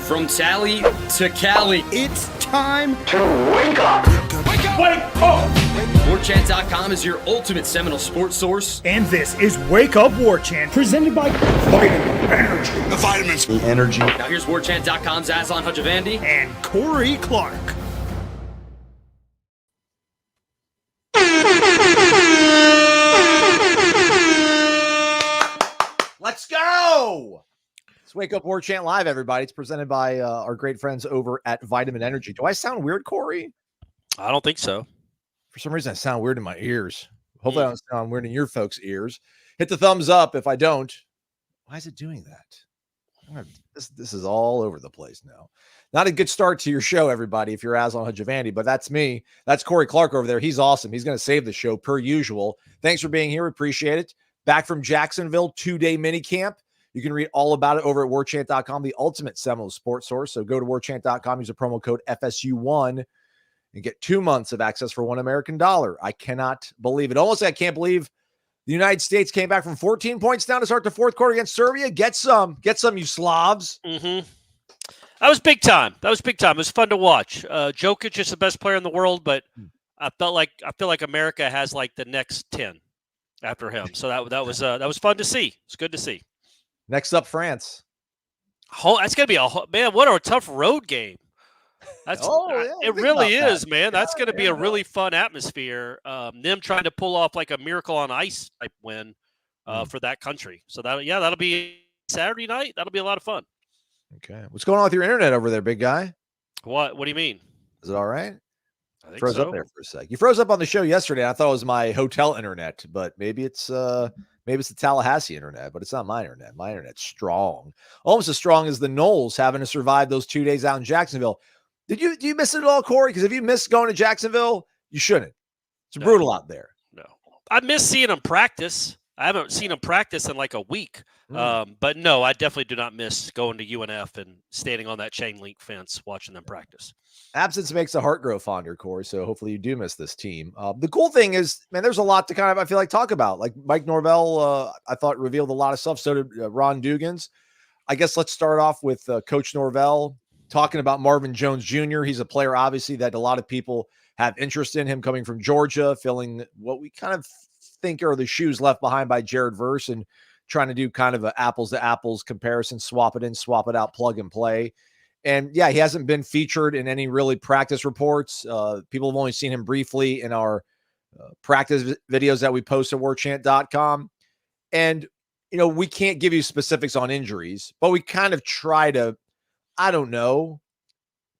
From Tally to Cali, It's time to wake up. Wake up! Wake up! Warchant.com is your ultimate Seminole sports source. And this is Wake Up Warchant, presented by Vitamin Energy. The vitamins. The energy. Now here's Warchant.com's Aslan Hajavandi And Corey Clark. Let's go! It's Wake Up Warchant Live, everybody. It's presented by our great friends over at Vitamin Energy. Do I sound weird, Corey? I don't think so. For some reason, I sound weird in my ears. Hopefully, I don't sound weird in your folks' ears. Hit the thumbs up if I don't. Why is it doing that? This is all over the place now. Not a good start to your show, everybody, if you're Aslan Hajavandi, but that's me. That's Corey Clark over there. He's awesome. He's going to save the show per usual. Thanks for being here. Appreciate it. Back from Jacksonville, 2-day mini camp. You can read all about it over at warchant.com, the ultimate Seminole sports source. So go to warchant.com, use the promo code FSU1 and get 2 months of access for $1 American. I cannot believe it. Almost I can't believe the United States came back from 14 points down to start the fourth quarter against Serbia. Get some, you Slavs. Mm-hmm. That was big time. It was fun to watch. Jokic is the best player in the world, but I feel like America has like the next 10 after him. So that was fun to see. It's good to see. Next up, France. That's gonna be man. What a tough road game. That's it really is, man. That's going to be a really fun atmosphere. Them trying to pull off like a miracle on ice type win for that country. So that'll be Saturday night. That'll be a lot of fun. Okay, what's going on with your internet over there, big guy? What do you mean? Is it all right? I think Froze so. up there for a sec. You froze up on the show yesterday. I thought it was my hotel internet, but maybe it's the Tallahassee internet, but it's not my internet. My internet's strong, almost as strong as the Noles having to survive those 2 days out in Jacksonville. Do you miss it at all, Corey? Because if you miss going to Jacksonville, you shouldn't. It's brutal out there. No, I miss seeing them practice. I haven't seen them practice in like a week. But no, I definitely do not miss going to UNF and standing on that chain link fence watching them practice. Absence makes the heart grow fonder, Corey. So hopefully you do miss this team. The cool thing is, man, there's a lot to kind of, I feel like, talk about. Like Mike Norvell, I thought revealed a lot of stuff. So did Ron Dugans. I guess let's start off with Coach Norvell talking about Marvin Jones Jr. He's a player, obviously, that a lot of people have interest in him, coming from Georgia, filling what we kind of think are the shoes left behind by Jared Verse and trying to do kind of an apples to apples comparison, swap it in, swap it out, plug and play. And yeah, he hasn't been featured in any really practice reports. People have only seen him briefly in our practice videos that we post at warchant.com. And, we can't give you specifics on injuries, but we kind of try to, I don't know,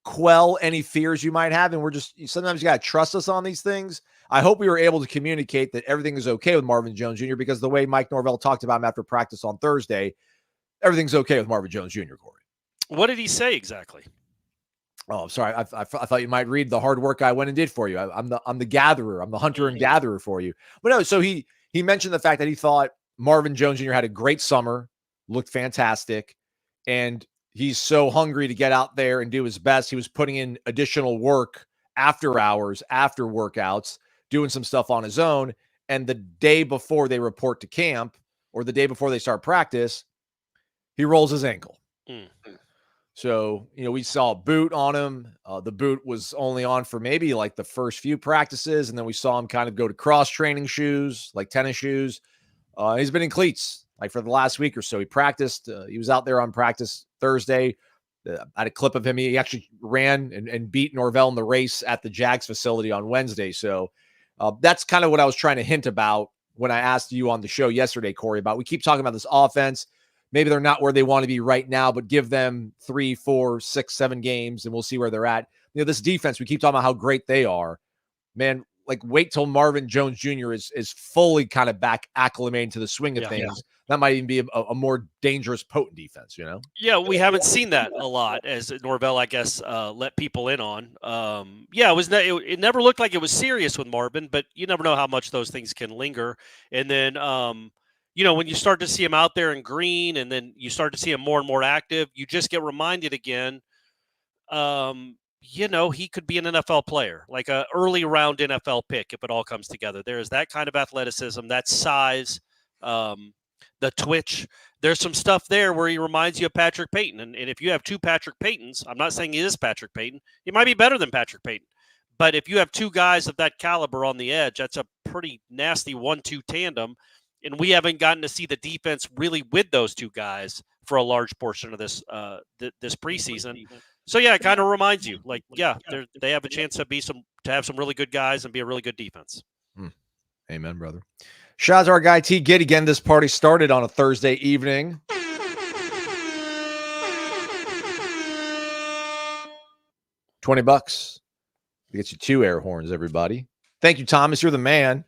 quell any fears you might have. And sometimes you got to trust us on these things. I hope we were able to communicate that everything is okay with Marvin Jones Jr. because the way Mike Norvell talked about him after practice on Thursday, everything's okay with Marvin Jones Jr., Corey. What did he say exactly? Oh, I'm sorry. I thought you might read the hard work I went and did for you. I'm the gatherer. I'm the hunter and gatherer for you. But no, so he mentioned the fact that he thought Marvin Jones Jr. had a great summer, looked fantastic, and he's so hungry to get out there and do his best. He was putting in additional work after hours, after workouts, doing some stuff on his own. And the day before they report to camp or the day before they start practice, he rolls his ankle. So, we saw a boot on him. The boot was only on for maybe like the first few practices. And then we saw him kind of go to cross training shoes, like tennis shoes. He's been in cleats like for the last week or so. He practiced. He was out there on practice Thursday. I had a clip of him. He actually ran and beat Norvell in the race at the Jags facility on Wednesday. So that's kind of what I was trying to hint about when I asked you on the show yesterday, Corey, about we keep talking about this offense. Maybe they're not where they want to be right now, but give them 3, 4, 6, 7 games and we'll see where they're at. This defense, we keep talking about how great they are. Man, like wait till Marvin Jones Jr. is fully kind of back acclimated to the swing of things. Yeah. That might even be a more dangerous, potent defense, Yeah, we haven't seen that a lot as Norvell, I guess, let people in on. It never looked like it was serious with Marvin, but you never know how much those things can linger. And then, when you start to see him out there in green and then you start to see him more and more active, you just get reminded again, he could be an NFL player, like a early round NFL pick if it all comes together. There is that kind of athleticism, that size, the twitch. There's some stuff there where he reminds you of Patrick Payton. And if you have two Patrick Paytons, I'm not saying he is Patrick Payton. He might be better than Patrick Payton. But if you have two guys of that caliber on the edge, that's a pretty nasty 1-2 tandem. And we haven't gotten to see the defense really with those two guys for a large portion of this this preseason. So, yeah, it kind of reminds you, like, yeah, they have a chance to have some really good guys and be a really good defense. Amen, brother. Shout out to our guy T. Giddy. Again, this party started on a Thursday evening. $20 to get you 2 air horns, everybody. Thank you, Thomas. You're the man.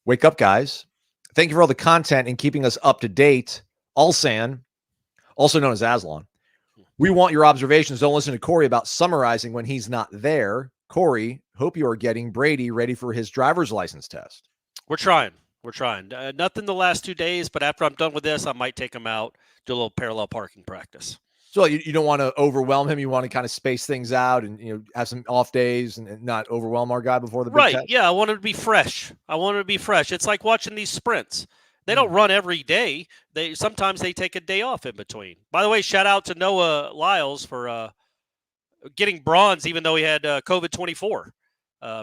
Wake up, guys. Thank you for all the content and keeping us up to date. Ulsan, also known as Aslan. We want your observations. Don't listen to Corey about summarizing when he's not there. Corey, hope you are getting Brady ready for his driver's license test. We're trying. Nothing the last 2 days, but after I'm done with this, I might take him out, do a little parallel parking practice. So you don't want to overwhelm him. You want to kind of space things out and have some off days and not overwhelm our guy before the big test? Yeah, I want him to be fresh. It's like watching these sprints. They don't run every day. Sometimes they take a day off in between. By the way, shout out to Noah Lyles for getting bronze, even though he had COVID-24.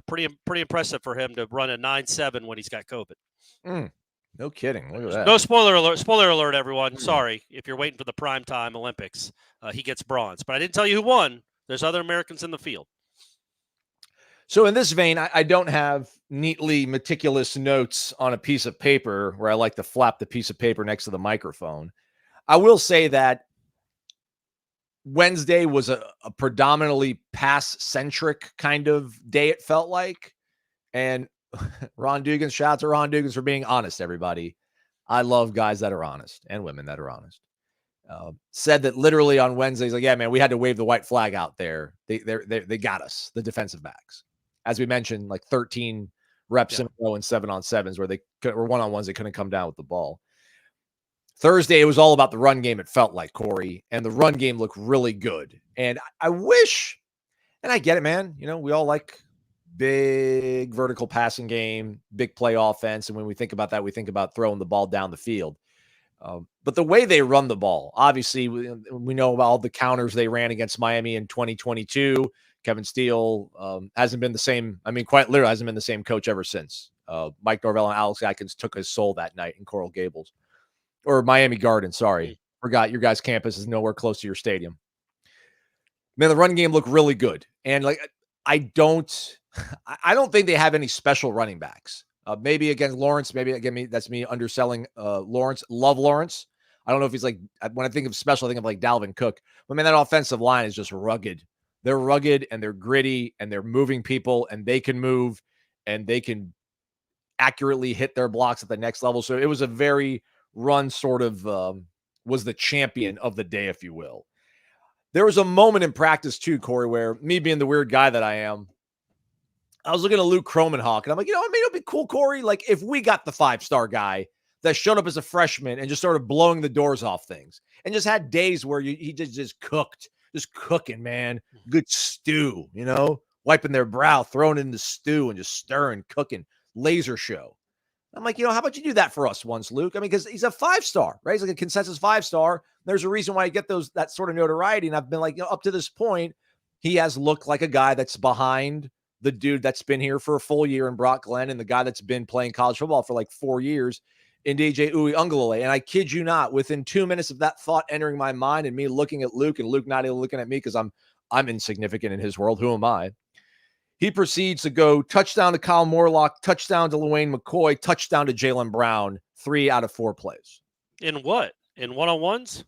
Pretty impressive for him to run a 9.7 when he's got COVID. No kidding. Look at that. No spoiler alert. Spoiler alert, everyone. Sorry if you're waiting for the primetime Olympics. He gets bronze. But I didn't tell you who won. There's other Americans in the field. So in this vein, I don't have neatly meticulous notes on a piece of paper where I like to flap the piece of paper next to the microphone. I will say that Wednesday was a predominantly pass-centric kind of day, it felt like. And Ron Dugans, shout out to Ron Dugans for being honest, everybody. I love guys that are honest and women that are honest. Said that literally on Wednesday, he's like, yeah, man, we had to wave the white flag out there. They got us, the defensive backs. As we mentioned, like 13 reps in a row and 7-on-7s where they were one-on-ones, they couldn't come down with the ball. Thursday, it was all about the run game, it felt like, Corey, and the run game looked really good. And I wish, and I get it, man, we all like big vertical passing game, big play offense. And when we think about that, we think about throwing the ball down the field. But the way they run the ball, obviously, we know about all the counters they ran against Miami in 2022. Kevin Steele hasn't been the same. I mean, quite literally hasn't been the same coach ever since. Mike Norvell and Alex Atkins took his soul that night in Coral Gables. Or Miami Gardens, sorry. Forgot your guys' campus is nowhere close to your stadium. Man, the run game looked really good. And I don't think they have any special running backs. Maybe against Lawrence, that's me underselling Lawrence. Love Lawrence. I don't know if he's like, when I think of special, I think of like Dalvin Cook. But man, that offensive line is just rugged. They're rugged and they're gritty and they're moving people and they can move and they can accurately hit their blocks at the next level. So it was a very run sort of was the champion of the day, if you will. There was a moment in practice too, Corey, where me being the weird guy that I am, I was looking at Luke Kromenhoek and I'm like, it would be cool, Corey. Like if we got the 5-star guy that showed up as a freshman and just started blowing the doors off things and just had days where he just cooked, just cooking, man. Good stew, wiping their brow, throwing it in the stew and just stirring, cooking, laser show. I'm like, how about you do that for us once, Luke? I mean, because he's a 5-star, right? He's like a consensus 5-star. There's a reason why you get that sort of notoriety. And I've been like, up to this point, he has looked like a guy that's behind the dude that's been here for a full year in Brock Glenn and the guy that's been playing college football for like 4 years in DJ Uiagalelei. And I kid you not, within 2 minutes of that thought entering my mind and me looking at Luke and Luke not even looking at me because I'm insignificant in his world. Who am I? He proceeds to go touchdown to Kyle Morlock, touchdown to Lewayne McCoy, touchdown to Jaylen Brown, 3 out of 4 plays. In what? In one-on-ones?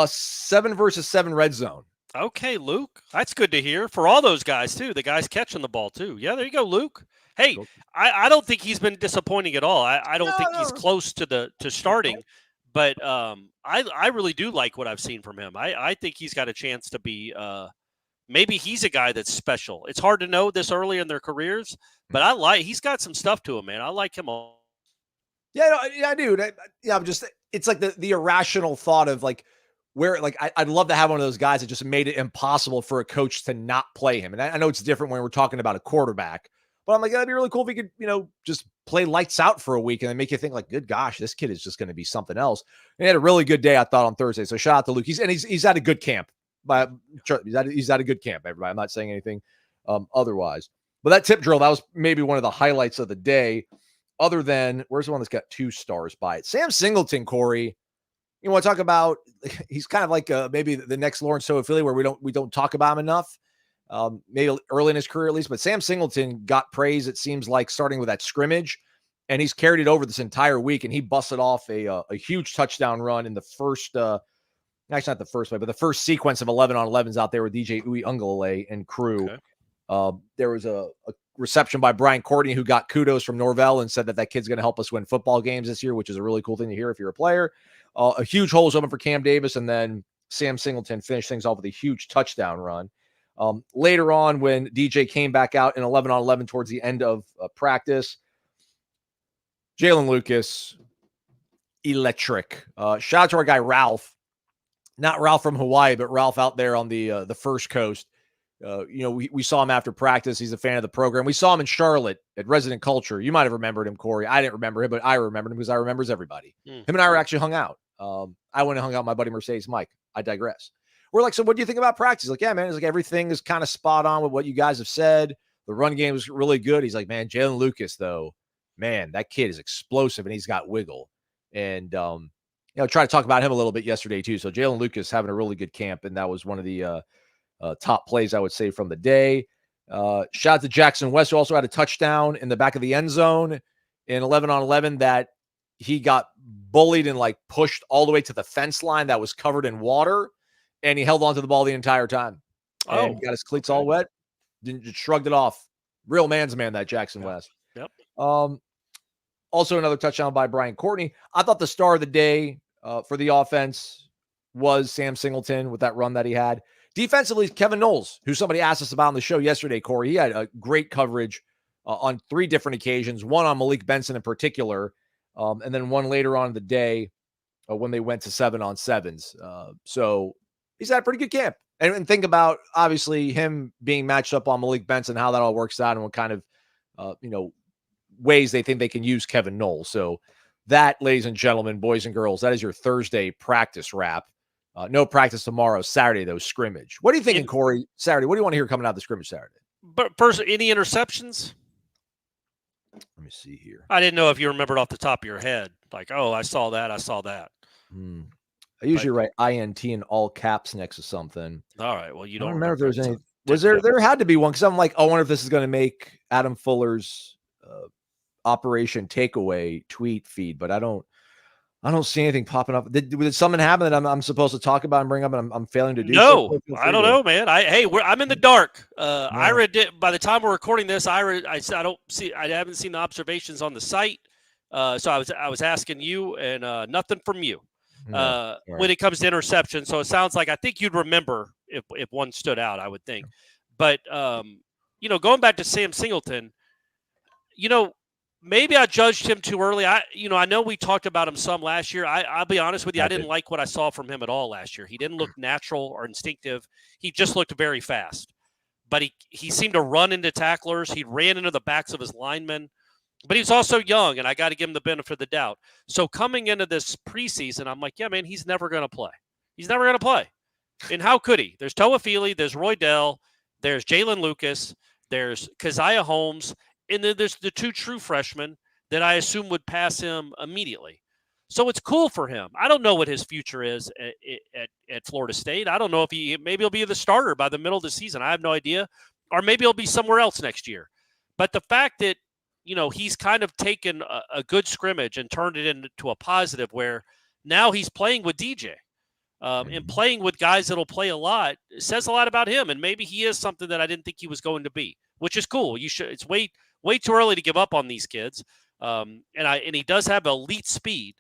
7 versus 7 red zone. Okay, Luke. That's good to hear for all those guys, too. The guys catching the ball, too. Yeah, there you go, Luke. Hey, I don't think he's been disappointing at all. I don't think he's close to starting, but I really do like what I've seen from him. I think he's got a chance to be maybe he's a guy that's special. It's hard to know this early in their careers, but he's got some stuff to him, man. I like him all. Yeah, dude. I'm just, it's like the irrational thought of like, where like I'd love to have one of those guys that just made it impossible for a coach to not play him. And I know it's different when we're talking about a quarterback, But I'm like, that'd be really cool if he could, just play lights out for a week and then make you think like, good gosh, this kid is just going to be something else. And he had a really good day, I thought, on Thursday. So shout out to Luke. He's at a good camp. He's at a good camp, everybody. I'm not saying anything otherwise. But that tip drill, that was maybe one of the highlights of the day. Other than, where's the one that's got 2 stars by it? Sam Singleton, Corey. You want to talk about? He's kind of like maybe the next Lawrence Toafili, where we don't talk about him enough. Maybe early in his career at least, but Sam Singleton got praise, it seems like, starting with that scrimmage, and he's carried it over this entire week, and he busted off a huge touchdown run in the first, actually not the first play, but the first sequence of 11-on-11s out there with DJ Uiagalelei and crew. Okay. There was a reception by Brian Courtney, who got kudos from Norvell and said that kid's going to help us win football games this year, which is a really cool thing to hear if you're a player. A huge hole was open for Cam Davis, and then Sam Singleton finished things off with a huge touchdown run. Later on, when DJ came back out in 11-on-11 towards the end of practice, Jaylin Lucas, electric. Shout out to our guy Ralph, not Ralph from Hawaii, but Ralph out there on the First Coast. We saw him after practice. He's a fan of the program. We saw him in Charlotte at Resident Culture. You might have remembered him, Corey. I didn't remember him, but I remembered him because I remembers everybody. Him and I were actually hung out. I went and hung out with my buddy Mercedes Mike. I digress. We're like, so what do you think about practice? He's like, yeah, man. It's like everything is kind of spot on with what you guys have said. The run game is really good. He's like, man, Jaylin Lucas, though, man, that kid is explosive and he's got wiggle. And, try to talk about him a little bit yesterday, too. So Jaylin Lucas having a really good camp, and that was one of the top plays, I would say, from the day. Shout out to Jackson West, who also had a touchdown in the back of the end zone in 11-on-11 that he got bullied and pushed all the way to the fence line that was covered in water. And he held on to the ball the entire time. And he got his cleats all wet. Just shrugged it off. Real man's man, that Jackson West. Yep. Also another touchdown by Brian Courtney. I thought the star of the day for the offense was Sam Singleton with that run that he had. Defensively, Kevin Noles, who somebody asked us about on the show yesterday, Corey. He had a great coverage on 3 different occasions, one on Malik Benson in particular, and then one later on in the day when they went to 7-on-7s. So he's had a pretty good camp. And think about, obviously, him being matched up on Malik Benson, how that all works out and what kind of, ways they think they can use Kevin Noles. So that, ladies and gentlemen, boys and girls, that is your Thursday practice wrap. No practice tomorrow. Saturday, though, scrimmage. What are you thinking, Corey? Saturday, what do you want to hear coming out of the scrimmage Saturday? But first, any interceptions? Let me see here. I didn't know if you remembered off the top of your head. Like, I saw that. I usually write INT in all caps next to something. All right. Well, you don't remember if there was any. Was there had to be one, because I'm like, I wonder if this is going to make Adam Fuller's Operation Takeaway tweet feed, but I don't see anything popping up. Did something happen that I'm supposed to talk about and bring up, and I'm failing to do? No, I don't know, man. I'm in the dark. Ira did. By the time we're recording this, I haven't seen the observations on the site. So I was asking you, and nothing from you. When it comes to interception. So it sounds like, I think you'd remember if one stood out, I would think. But, going back to Sam Singleton, maybe I judged him too early. I know we talked about him some last year. I'll be honest with you. I didn't like what I saw from him at all last year. He didn't look natural or instinctive. He just looked very fast. But he seemed to run into tacklers. He ran into the backs of his linemen. But he's also young, and I got to give him the benefit of the doubt. So coming into this preseason, I'm like, yeah, man, he's never going to play. He's never going to play. And how could he? There's Toafili, there's Roydell, there's Jaylin Lucas, there's Keziah Holmes, and then there's the 2 true freshmen that I assume would pass him immediately. So it's cool for him. I don't know what his future is at Florida State. I don't know if maybe he'll be the starter by the middle of the season. I have no idea. Or maybe he'll be somewhere else next year. But the fact that he's kind of taken a good scrimmage and turned it into a positive, where now he's playing with DJ and playing with guys that'll play a lot. It says a lot about him, and maybe he is something that I didn't think he was going to be, which is cool. It's way too early to give up on these kids, and he does have elite speed.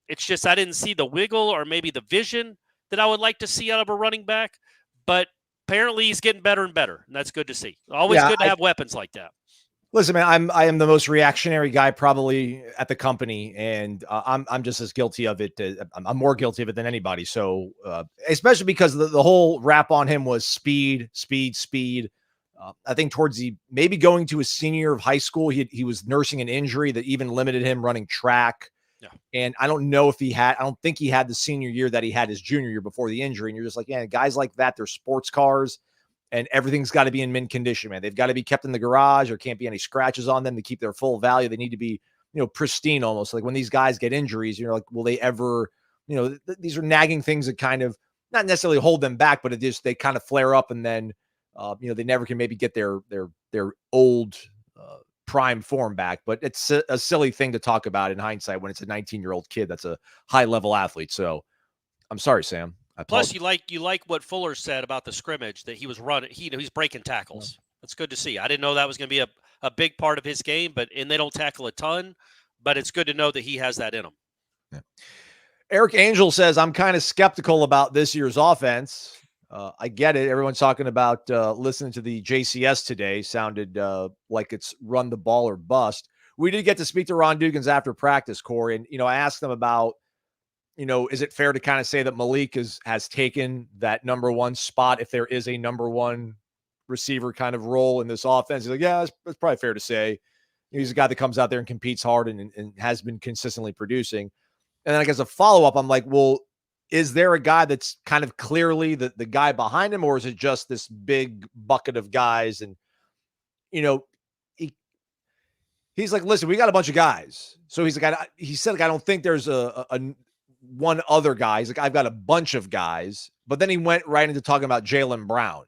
It's just I didn't see the wiggle or maybe the vision that I would like to see out of a running back, but apparently he's getting better and better, and that's good to see. Always good to have weapons like that. Listen, man, I am the most reactionary guy probably at the company, and I'm just as guilty of it. I'm more guilty of it than anybody. So, especially because the whole rap on him was speed. I think towards maybe going to his senior year of high school, he was nursing an injury that even limited him running track. Yeah. And I don't think he had the senior year that he had his junior year before the injury. And you're just like, yeah, guys like that, they're sports cars and everything's got to be in mint condition, man. They've got to be kept in the garage. There can't be any scratches on them to keep their full value. They need to be, pristine almost. Like when these guys get injuries, you're like, will they ever, these are nagging things that kind of not necessarily hold them back, but they kind of flare up and then, they never can maybe get their old prime form back. But it's a silly thing to talk about in hindsight when it's a 19-year-old kid that's a high-level athlete. So I'm sorry, Sam. Plus, you like what Fuller said about the scrimmage, that he was running. He's breaking tackles. That's good to see. I didn't know that was going to be a big part of his game, and they don't tackle a ton, but it's good to know that he has that in him. Yeah. Eric Angel says, I'm kind of skeptical about this year's offense. I get it. Everyone's talking about listening to the JCS today. Sounded like it's run the ball or bust. We did get to speak to Ron Dugans after practice, Corey. And, I asked them about, is it fair to kind of say that Malik has taken that number one spot if there is a number one receiver kind of role in this offense? He's like, yeah, that's probably fair to say. He's a guy that comes out there and competes hard and has been consistently producing. And then I guess a follow-up, I'm like, well, is there a guy that's kind of clearly the guy behind him, or is it just this big bucket of guys? And, he's like, listen, we got a bunch of guys. So he's like, he said, like, I don't think there's a one other guy. He's like, I've got a bunch of guys. But then he went right into talking about Jaylin Brown,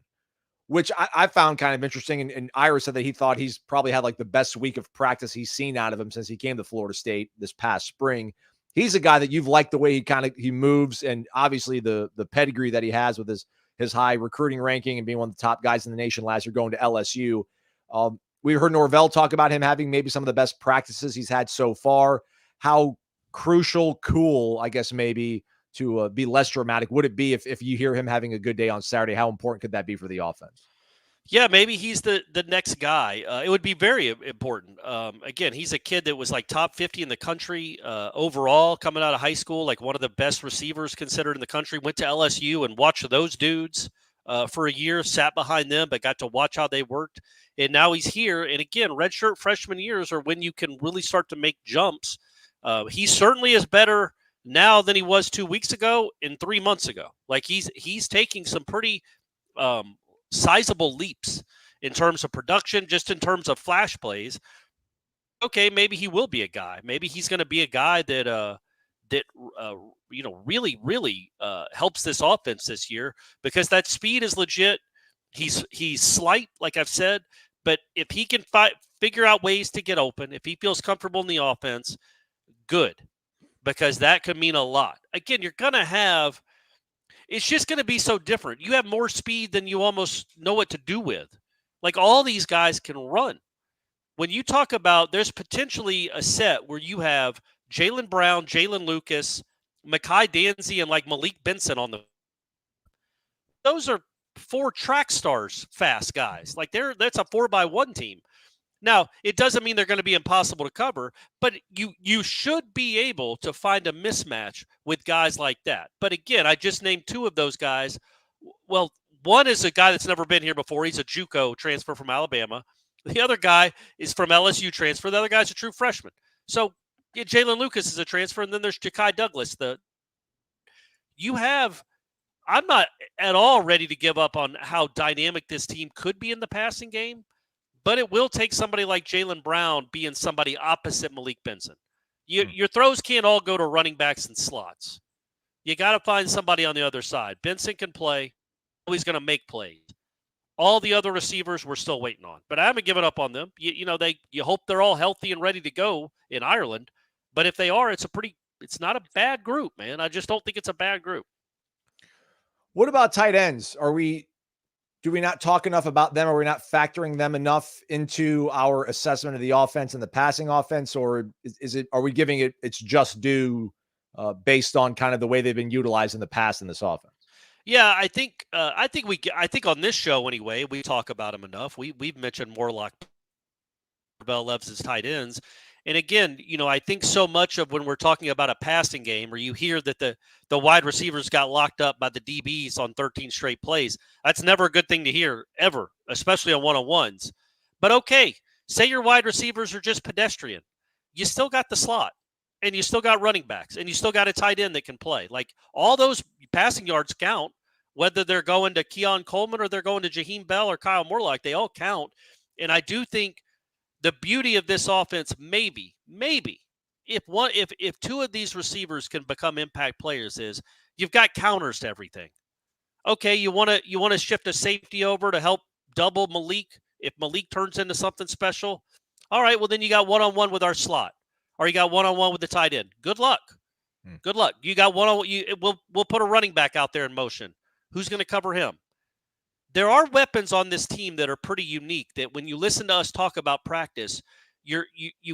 which I found kind of interesting. And Ira said that he thought he's probably had like the best week of practice he's seen out of him since he came to Florida State this past spring. He's a guy that you've liked the way he moves, and obviously the pedigree that he has with his high recruiting ranking and being one of the top guys in the nation last year going to LSU. We heard Norvell talk about him having maybe some of the best practices he's had so far. How cool, I guess, maybe to be less dramatic would it be if you hear him having a good day on Saturday? How important could that be for the offense? Yeah, maybe he's the next guy. It would be very important. Again, he's a kid that was like top 50 in the country overall coming out of high school, like one of the best receivers considered in the country. Went to LSU and watched those dudes for a year, sat behind them, but got to watch how they worked. And now he's here. And again, redshirt freshman years are when you can really start to make jumps. He certainly is better now than he was 2 weeks ago and 3 months ago. Like he's taking some pretty sizable leaps in terms of production, just in terms of flash plays. Okay, maybe he will be a guy. Maybe he's going to be a guy that really helps this offense this year, because that speed is legit. He's slight, like I've said, but if he can figure out ways to get open, if he feels comfortable in the offense, good, because that could mean a lot. Again, you're going to have. It's just going to be so different. You have more speed than you almost know what to do with. Like, all these guys can run. When you talk about, there's potentially a set where you have Jaylin Brown, Jaylin Lucas, Mekhi Danzy, and like Malik Benson on the. Those are 4 track stars, fast guys. Like that's a 4x1 team. Now, it doesn't mean they're going to be impossible to cover, but you should be able to find a mismatch with guys like that. But again, I just named 2 of those guys. Well, one is a guy that's never been here before. He's a JUCO transfer from Alabama. The other guy is from LSU transfer. The other guy's a true freshman. So yeah, Jaylin Lucas is a transfer, and then there's Ja'Kai Douglas. I'm not at all ready to give up on how dynamic this team could be in the passing game. But it will take somebody like Jaylin Brown being somebody opposite Malik Benson. Your throws can't all go to running backs and slots. You got to find somebody on the other side. Benson can play. He's going to make plays. All the other receivers we're still waiting on. But I haven't given up on them. You hope they're all healthy and ready to go in Ireland. But if they are, it's not a bad group, man. I just don't think it's a bad group. What about tight ends? Do we not talk enough about them? Are we not factoring them enough into our assessment of the offense and the passing offense? Or are we giving it its just due based on kind of the way they've been utilized in the past in this offense? Yeah, I think on this show anyway, we talk about them enough. We've mentioned Morlock, Norvell loves his tight ends. And again, I think so much of when we're talking about a passing game, or you hear that the wide receivers got locked up by the DBs on 13 straight plays, that's never a good thing to hear, ever, especially on one-on-ones. But okay, say your wide receivers are just pedestrian. You still got the slot, and you still got running backs, and you still got a tight end that can play. Like, all those passing yards count, whether they're going to Keon Coleman or they're going to Jaheim Bell or Kyle Morlock. They all count. And I do think the beauty of this offense, maybe, if two of these receivers can become impact players, is you've got counters to everything. Okay, you want to shift a safety over to help double Malik if Malik turns into something special. All right, well then you got one-on-one with our slot, or you got one-on-one with the tight end. Good luck. Good luck. You got one-on-one. We'll put a running back out there in motion. Who's going to cover him? There are weapons on this team that are pretty unique, that when you listen to us talk about practice, you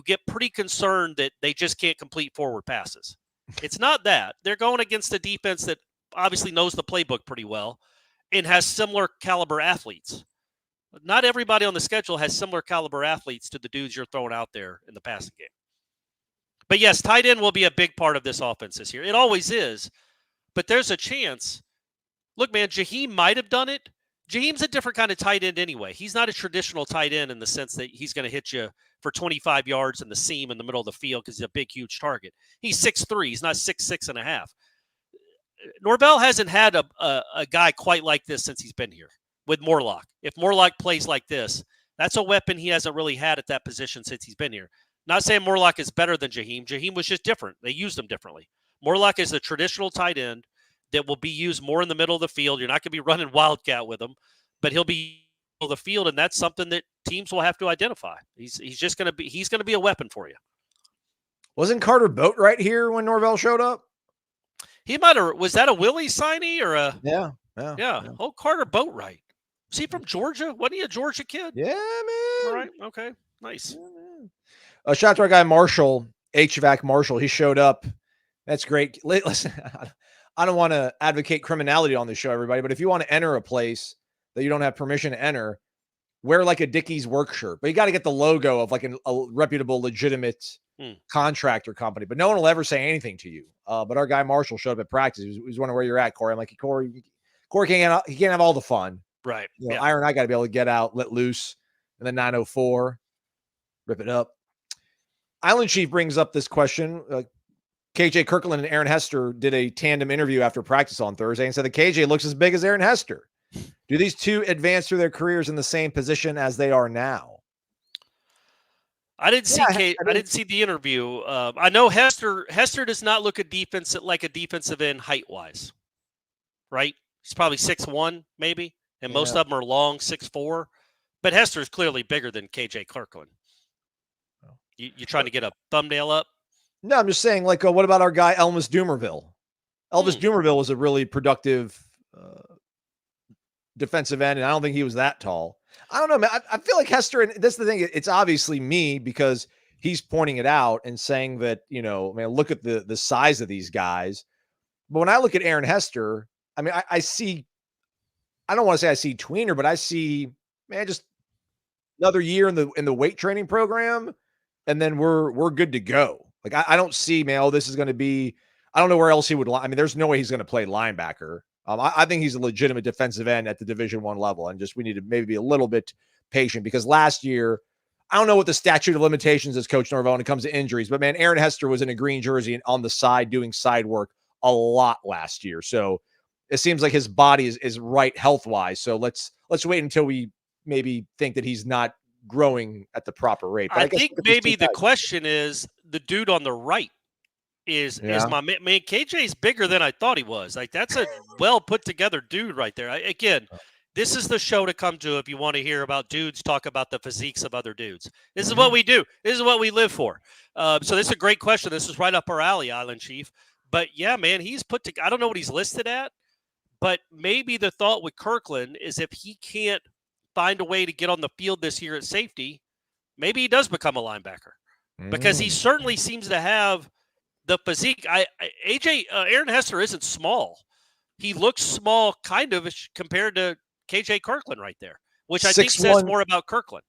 get pretty concerned that they just can't complete forward passes. It's not that. They're going against a defense that obviously knows the playbook pretty well and has similar caliber athletes. Not everybody on the schedule has similar caliber athletes to the dudes you're throwing out there in the passing game. But yes, tight end will be a big part of this offense this year. It always is. But there's a chance. Look, man, Jaheim might have done it. Jaheim's a different kind of tight end anyway. He's not a traditional tight end in the sense that he's going to hit you for 25 yards in the seam in the middle of the field because he's a big, huge target. He's 6'3". He's not 6'6 and a half. Norvell hasn't had a guy quite like this since he's been here with Morlock. If Morlock plays like this, that's a weapon he hasn't really had at that position since he's been here. Not saying Morlock is better than Jaheim. Jaheim was just different. They used him differently. Morlock is a traditional tight end that will be used more in the middle of the field. You're not going to be running wildcat with him, but he'll be in the middle of the field, and that's something that teams will have to identify. He's going to be a weapon for you. Wasn't Carter Boatwright here when Norvell showed up? He might have. Was that a Willie signee or a? Yeah. Oh, Carter Boatwright. Is he from Georgia? Wasn't he a Georgia kid? Yeah, man. All right. Okay. Nice. Yeah, shout out to our guy Marshall, HVAC Marshall. He showed up. That's great. Listen, I don't want to advocate criminality on this show, everybody, but if you want to enter a place that you don't have permission to enter, wear like a Dickies work shirt. But you got to get the logo of like a reputable, legitimate contractor company. But no one will ever say anything to you. But our guy Marshall showed up at practice. He was wondering where you're at, Corey. I'm like, Corey can't have all the fun. Right. You know, Iron, I got to be able to get out, let loose, and then 904, rip it up. Island Chief brings up this question. KJ Kirkland and Aaron Hester did a tandem interview after practice on Thursday and said that KJ looks as big as Aaron Hester. Do these two advance through their careers in the same position as they are now? I didn't see the interview. I know Hester does not look like a defensive end height-wise, right? He's probably 6'1", maybe, and most of them are long, 6'4". But Hester is clearly bigger than KJ Kirkland. You trying to get a thumbnail up? No, I'm just saying, like, what about our guy Elvis Dumerville? Elvis Dumerville was a really productive defensive end, and I don't think he was that tall. I don't know, man. I feel like Hester, and that's the thing. It's obviously me because he's pointing it out and saying that, man, look at the size of these guys. But when I look at Aaron Hester, I mean, I see, I don't want to say I see tweener, but I see, man, just another year in the weight training program, and then we're good to go. Like, I don't see, man, this is going to be, I don't know where else he would, I mean, there's no way he's going to play linebacker. I think he's a legitimate defensive end at the Division I level, and just we need to maybe be a little bit patient because last year, I don't know what the statute of limitations is, Coach Norvell, when it comes to injuries, but man, Aaron Hester was in a green jersey and on the side doing side work a lot last year. So it seems like his body is right health-wise. So let's wait until we maybe think that he's not growing at the proper rate. But I think maybe the question is the dude on the right is my man. KJ's bigger than I thought he was. Like, that's a well put together dude right there. Again, this is the show to come to if you want to hear about dudes talk about the physiques of other dudes. This is what we do. This is what we live for. So this is a great question. This is right up our alley, Island Chief. But yeah, man, he's put together. I don't know what he's listed at, but maybe the thought with Kirkland is if he can't find a way to get on the field this year at safety, maybe he does become a linebacker because he certainly seems to have the physique. Aaron Hester isn't small. He looks small kind of compared to KJ Kirkland right there, which I think says more about Kirkland.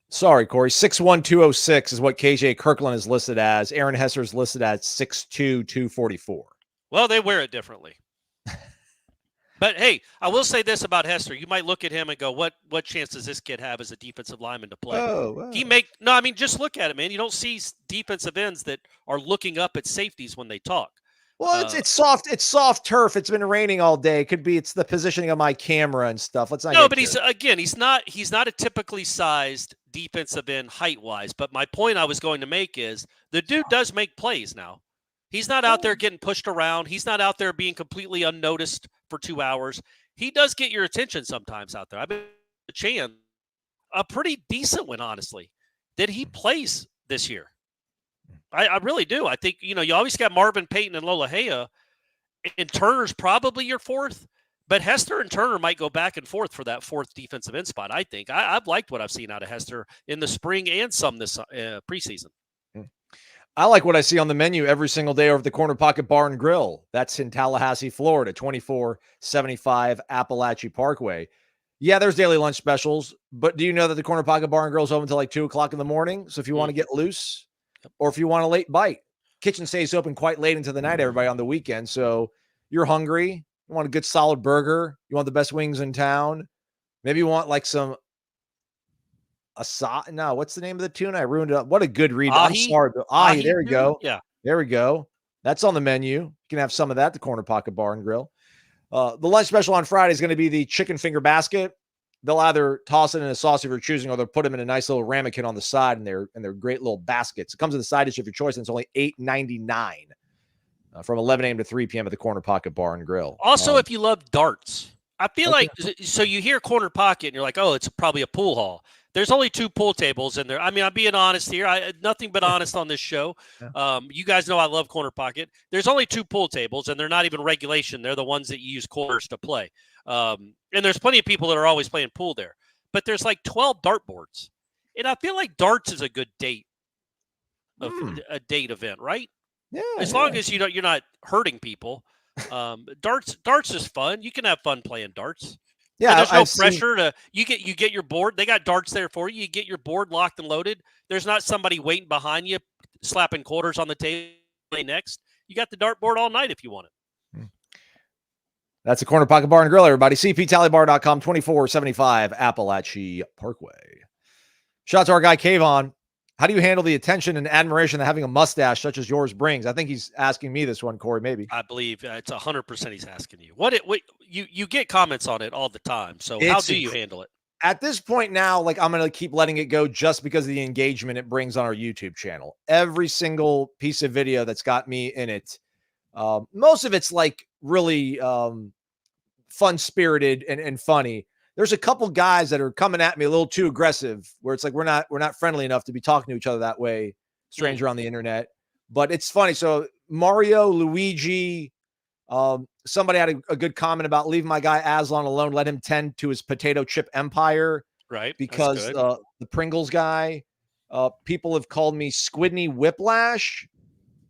Sorry, Corey. 6'1", 206 is what KJ Kirkland is listed as. Aaron Hester is listed at 6'2", 244. Well, they wear it differently. But hey, I will say this about Hester. You might look at him and go, what chance does this kid have as a defensive lineman to play? Just look at it, man. You don't see defensive ends that are looking up at safeties when they talk. Well, it's soft. It's soft turf. It's been raining all day. It could be it's the positioning of my camera and stuff. Let's not. No, but he's not a typically sized defensive end height wise. But my point I was going to make is the dude does make plays now. He's not out there getting pushed around. He's not out there being completely unnoticed for 2 hours. He does get your attention sometimes out there. I mean, a pretty decent one, honestly, that he plays this year. I really do. I think, you always got Marvin, Payton, and Lolahea, and Turner's probably your fourth, but Hester and Turner might go back and forth for that fourth defensive end spot, I think. I've liked what I've seen out of Hester in the spring and some this preseason. I like what I see on the menu every single day over at the Corner Pocket Bar and Grill. That's in Tallahassee, Florida, 2475 Appalachia Parkway. Yeah, there's daily lunch specials, but do you know that the Corner Pocket Bar and Grill is open until like 2 o'clock in the morning? So if you want to get loose or if you want a late bite, kitchen stays open quite late into the night, everybody, on the weekend. So you're hungry, you want a good solid burger, you want the best wings in town, maybe you want like some what's the name of the tuna? I ruined it up. What a good read. I'm sorry. Ahi, there we go. Yeah. There we go. That's on the menu. You can have some of that at the Corner Pocket Bar and Grill. The lunch special on Friday is going to be the chicken finger basket. They'll either toss it in a sauce if you're choosing, or they'll put them in a nice little ramekin on the side, and they're great little baskets. It comes with a side dish of your choice, and it's only $8.99 from 11 a.m. to 3 p.m. at the Corner Pocket Bar and Grill. Also, if you love darts, I feel like, so you hear Corner Pocket, and you're like, oh, it's probably a pool hall. There's only 2 pool tables in there. I mean, I'm being honest here. Nothing but honest on this show. Yeah. You guys know I love Corner Pocket. There's only 2 pool tables, and they're not even regulation. They're the ones that you use quarters to play. And there's plenty of people that are always playing pool there. But there's like 12 dartboards. And I feel like darts is a good date a date event, right? Yeah. As long as you're not hurting people. Darts is fun. You can have fun playing darts. Yeah, and there's no pressure to you get your board. They got darts there for you. You get your board locked and loaded. There's not somebody waiting behind you, slapping quarters on the table next. You got the dartboard all night if you want it. That's the Corner Pocket Bar and Grill, everybody. CPTallybar.com, 2475 Appalachia Parkway. Shout out to our guy, Kayvon. How do you handle the attention and admiration that having a mustache such as yours brings? I think he's asking me this one, Corey, maybe. I believe it's 100% he's asking you. You get comments on it all the time. So how do you handle it? At this point now, like, I'm going to keep letting it go just because of the engagement it brings on our YouTube channel. Every single piece of video that's got me in it, most of it's like really fun-spirited and funny. There's a couple guys that are coming at me a little too aggressive, where it's like we're not friendly enough to be talking to each other that way, stranger on the internet. But it's funny. So Mario, Luigi, somebody had a good comment about leaving my guy Aslan alone, let him tend to his potato chip empire. Right. Because the Pringles guy, people have called me Squidney Whiplash,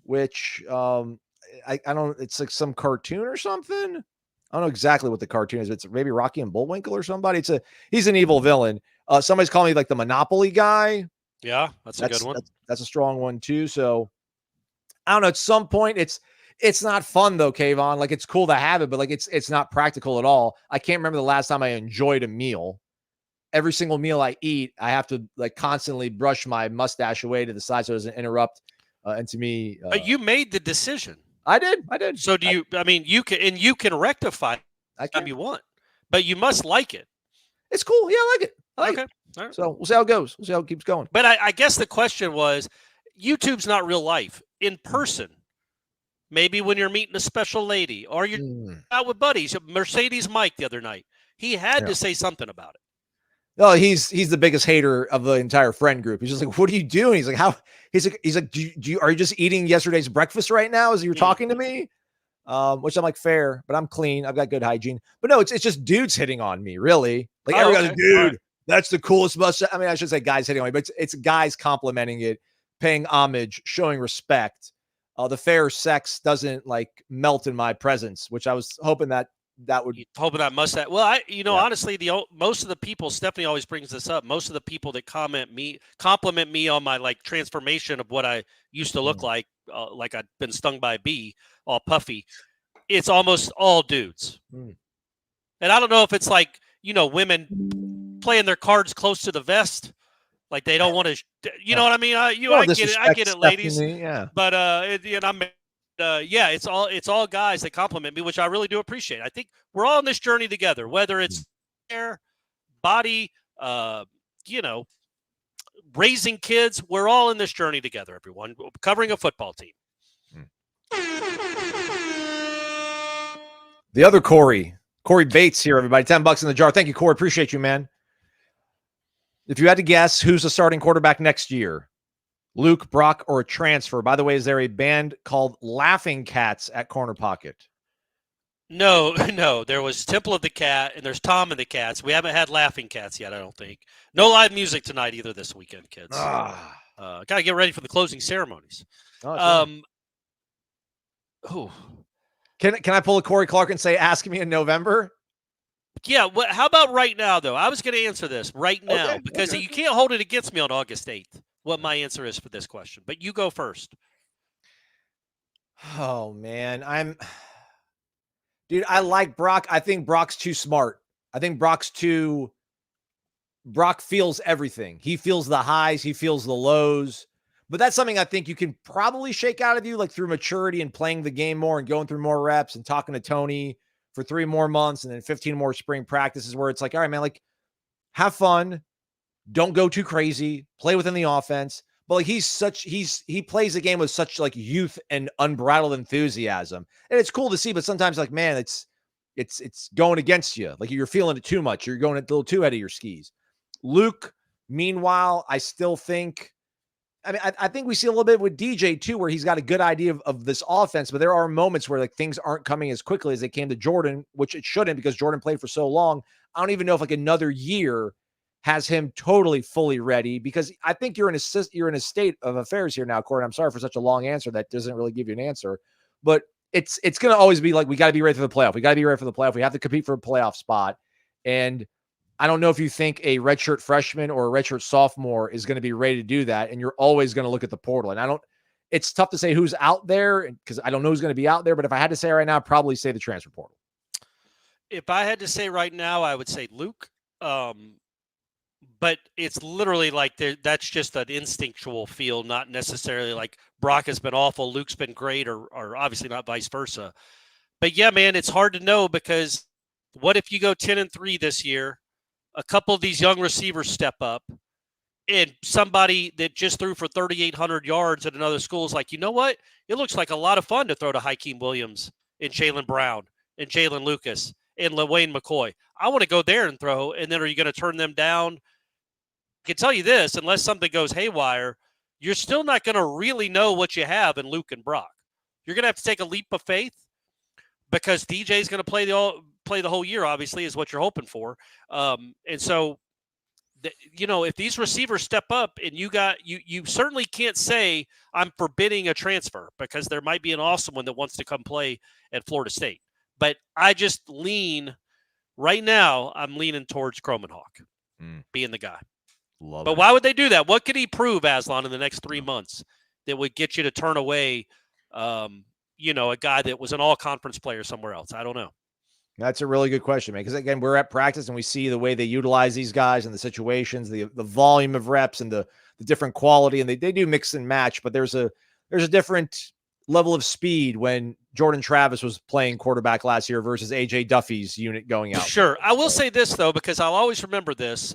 which I don't, it's like some cartoon or something. I don't know exactly what the cartoon is. It's maybe Rocky and Bullwinkle or somebody. He's an evil villain. Somebody's calling me like the Monopoly guy. Yeah, that's a good one. That's a strong one too. So I don't know. At some point, it's not fun though, Kayvon. Like, it's cool to have it, but like it's not practical at all. I can't remember the last time I enjoyed a meal. Every single meal I eat, I have to like constantly brush my mustache away to the side so it doesn't interrupt. And to me, but you made the decision. I did. So do you? I mean, you can rectify anytime you want, but you must like it. It's cool. Yeah, I like it. Okay. All right. So we'll see how it goes. We'll see how it keeps going. But I guess the question was, YouTube's not real life. In person, maybe when you're meeting a special lady or you're out with buddies. Mercedes Mike the other night, he had to say something about it. No, he's the biggest hater of the entire friend group. He's just like, "What are you doing?" He's like, "How?" He's like, are you just eating yesterday's breakfast right now as you're talking to me?" Which I'm like, fair, but I'm clean. I've got good hygiene. But no, it's just dudes hitting on me, really. Like, dude, that's the coolest mustache. I mean, I should say guys hitting on me, but it's guys complimenting it, paying homage, showing respect. The fair sex doesn't like melt in my presence, which I was hoping that that would hoping that must have. Well, Yeah. honestly, most of the people, Stephanie always brings this up. Most of the people that compliment me on my like transformation of what I used to look like I'd been stung by a bee, all puffy. It's almost all dudes. And I don't know if it's like, women playing their cards close to the vest. Like they don't want to, you know what I mean? I get it, ladies. Yeah. But it's all guys that compliment me, which I really do appreciate. I think we're all on this journey together, whether it's hair, body, raising kids. We're all in this journey together, everyone, covering a football team. The other Corey Bates here, everybody. $10 in the jar. Thank you, Corey. Appreciate you, man. If you had to guess who's the starting quarterback next year, Luke, Brock, or a transfer? By the way, is there a band called Laughing Cats at Corner Pocket? No. There was Temple of the Cat, and there's Tom and the Cats. We haven't had Laughing Cats yet, I don't think. No live music tonight either this weekend, kids. Got to get ready for the closing ceremonies. Can I pull a Corey Clark and say, ask me in November? Yeah, how about right now, though? I was going to answer this right now because you can't hold it against me on August 8th, what my answer is for this question. But you go first. Oh, man. I like Brock. I think Brock's too smart. I think Brock feels everything. He feels the highs. He feels the lows. But that's something I think you can probably shake out of you, like through maturity and playing the game more and going through more reps and talking to Tony for 3 more months and then 15 more spring practices where it's like, all right, man, like have fun. Don't go too crazy. Play within the offense. But like he plays the game with such like youth and unbridled enthusiasm. And it's cool to see, but sometimes like, man, it's going against you. Like you're feeling it too much. You're going a little too ahead of your skis. Luke, meanwhile, I still think, I think we see a little bit with DJ too, where he's got a good idea of this offense, but there are moments where like things aren't coming as quickly as they came to Jordan, which it shouldn't because Jordan played for so long. I don't even know if like another year has him totally fully ready, because I think you're in a state of affairs here now, Corey. I'm sorry for such a long answer that doesn't really give you an answer, but it's going to always be like, we got to be ready for the playoff. We got to be ready for the playoff. We have to compete for a playoff spot. And I don't know if you think a redshirt freshman or a redshirt sophomore is going to be ready to do that. And you're always going to look at the portal. And it's tough to say who's out there because I don't know who's going to be out there. But if I had to say right now, I'd probably say the transfer portal. If I had to say right now, I would say Luke. But it's literally like that's just an instinctual feel, not necessarily like Brock has been awful, Luke's been great, or obviously not vice versa. But yeah, man, it's hard to know because what if you go 10-3 this year? A couple of these young receivers step up, and somebody that just threw for 3,800 yards at another school is like, you know what? It looks like a lot of fun to throw to Hakeem Williams and Jalen Brown and Jaylin Lucas and LaWayne McCoy. I want to go there and throw, and then are you going to turn them down? I can tell you this, unless something goes haywire, you're still not going to really know what you have in Luke and Brock. You're going to have to take a leap of faith because DJ is going to play the whole year, obviously, is what you're hoping for. And so, if these receivers step up and you certainly can't say I'm forbidding a transfer because there might be an awesome one that wants to come play at Florida State. But I just right now, I'm leaning towards Cromanhawk being the guy. But why would they do that? What could he prove, Aslan, in the next 3 months that would get you to turn away, a guy that was an all-conference player somewhere else? I don't know. That's a really good question, man. Because again, we're at practice and we see the way they utilize these guys and the situations, the volume of reps and the different quality, and they do mix and match. But there's a different level of speed when Jordan Travis was playing quarterback last year versus AJ Duffy's unit going out. Sure, I will say this though, because I'll always remember this.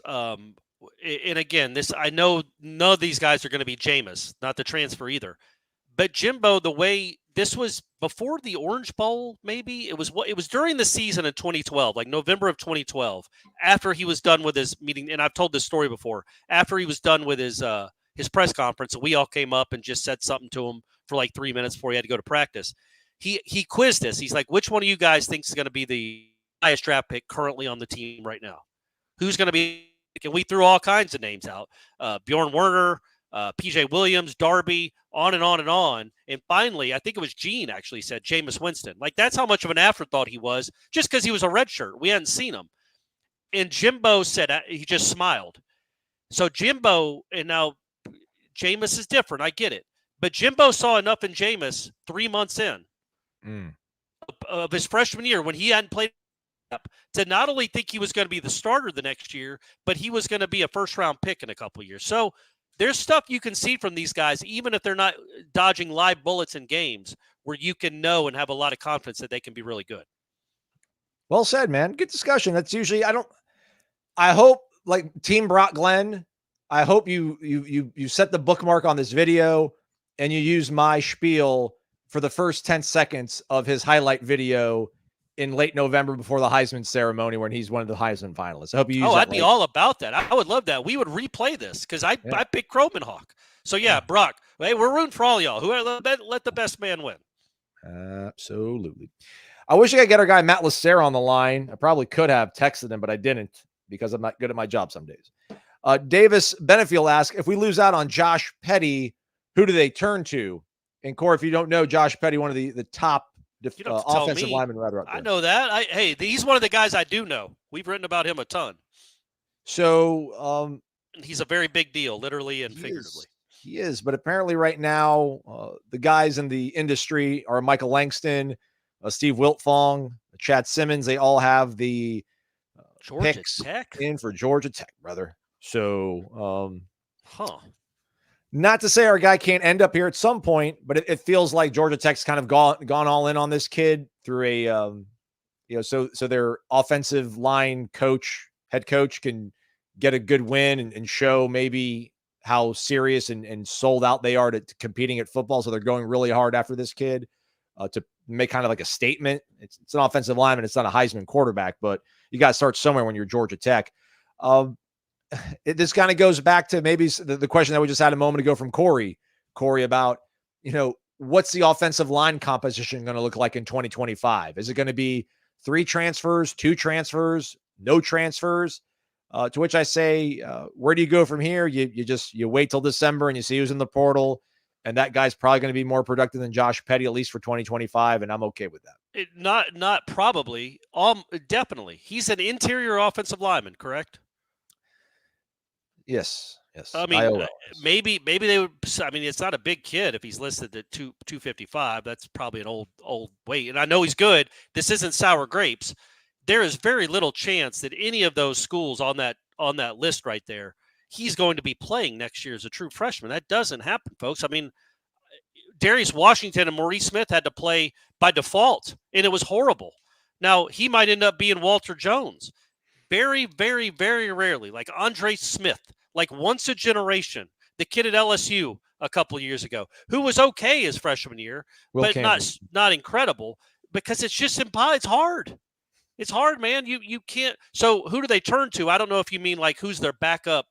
And again, I know none of these guys are going to be Jameis, not the transfer either. But Jimbo, the way this was before the Orange Bowl, maybe it was during the season in 2012, like November of 2012, after he was done with his meeting. And I've told this story before. After he was done with his press conference, we all came up and just said something to him for like 3 minutes before he had to go to practice. He quizzed us. He's like, "Which one of you guys thinks is going to be the highest draft pick currently on the team right now? Who's going to be?" And we threw all kinds of names out. Bjorn Werner, PJ Williams, Darby, on and on and on. And finally, I think it was Gene actually said Jameis Winston. Like, that's how much of an afterthought he was just because he was a redshirt. We hadn't seen him. And Jimbo said, he just smiled. So Jimbo, and now Jameis is different. I get it. But Jimbo saw enough in Jameis 3 months in of his freshman year when he hadn't played to not only think he was going to be the starter the next year, but he was going to be a first-round pick in a couple of years. So there's stuff you can see from these guys, even if they're not dodging live bullets in games, where you can know and have a lot of confidence that they can be really good. Well said, man. Good discussion. That's usually, I hope, like Team Brock Glenn, I hope you set the bookmark on this video and you use my spiel for the first 10 seconds of his highlight video in late November before the Heisman ceremony when he's one of the Heisman finalists. I hope you use I'd be all about that. I would love that. We would replay this because I picked Kromenhawk. So, Brock, hey, we're rooting for all y'all. Let the best man win. Absolutely. I wish I could get our guy Matt Lacerra on the line. I probably could have texted him, but I didn't because I'm not good at my job some days. Davis Benefield asks, if we lose out on Josh Petty, who do they turn to? And Corey, if you don't know, Josh Petty, one of the top offensive linemen rather. I know that. He's one of the guys I do know. We've written about him a ton. So he's a very big deal, literally and figuratively. He is, but apparently right now, the guys in the industry are Michael Langston, Steve Wiltfong, Chad Simmons. They all have the Georgia picks Tech in for Georgia Tech, brother. So, not to say our guy can't end up here at some point, but it feels like Georgia Tech's kind of gone all in on this kid through a, so their offensive line head coach can get a good win and show maybe how serious and sold out they are to competing at football. So they're going really hard after this kid to make kind of like a statement. It's an offensive lineman. It's not a Heisman quarterback, but you got to start somewhere when you're Georgia Tech. This kind of goes back to maybe the question that we just had a moment ago from Corey about, what's the offensive line composition going to look like in 2025? Is it going to be 3 transfers, 2 transfers, no transfers? To which I say, where do you go from here? You wait till December and you see who's in the portal. And that guy's probably going to be more productive than Josh Petty, at least for 2025. And I'm okay with that. Not probably. Definitely. He's an interior offensive lineman, correct? Yes. I mean, maybe they would. I mean, it's not a big kid if he's listed at 255. That's probably an old weight. And I know he's good. This isn't sour grapes. There is very little chance that any of those schools on that list right there, he's going to be playing next year as a true freshman. That doesn't happen, folks. I mean, Darius Washington and Maurice Smith had to play by default, and it was horrible. Now, he might end up being Walter Jones. Very, very, very rarely, like Andre Smith, like once a generation, the kid at LSU a couple of years ago, who was okay his freshman year, but not incredible, because it's just it's hard. It's hard, man. You can't. So who do they turn to? I don't know if you mean like who's their backup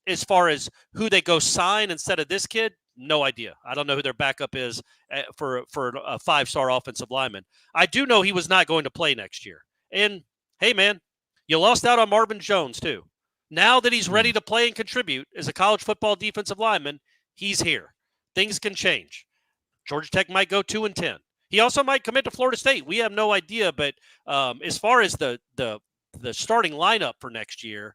as far as who they go sign instead of this kid. No idea. I don't know who their backup is for a 5-star offensive lineman. I do know he was not going to play next year. And hey, man, you lost out on Marvin Jones too. Now that he's ready to play and contribute as a college football defensive lineman, he's here. Things can change. Georgia Tech might go 2-10. He also might commit to Florida State. We have no idea. But as far as the starting lineup for next year,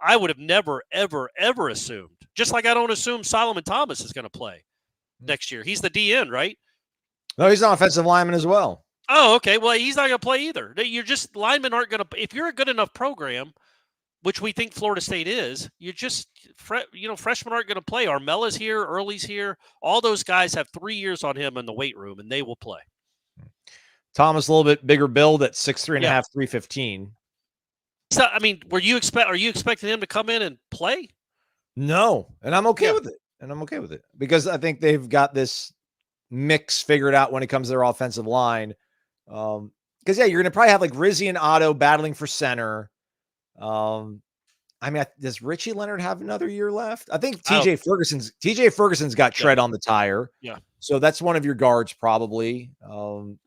I would have never, ever, ever assumed. Just like I don't assume Solomon Thomas is going to play next year. He's the DN, right? No, he's an offensive lineman as well. Oh, okay. Well, he's not going to play either. Linemen aren't going to. If you're a good enough program, which we think Florida State is, freshmen aren't going to play. Armella's here, Early's here. All those guys have 3 years on him in the weight room, and they will play. Thomas, a little bit bigger build at 6'3" and a half, 315. So, I mean, are you expecting him to come in and play? No, and I'm okay with it. Because I think they've got this mix figured out when it comes to their offensive line. Because you're going to probably have like Rizzi and Otto battling for center. I mean, does Richie Leonard have another year left? I think TJ Ferguson's got tread on the tire. Yeah. So that's one of your guards probably. Or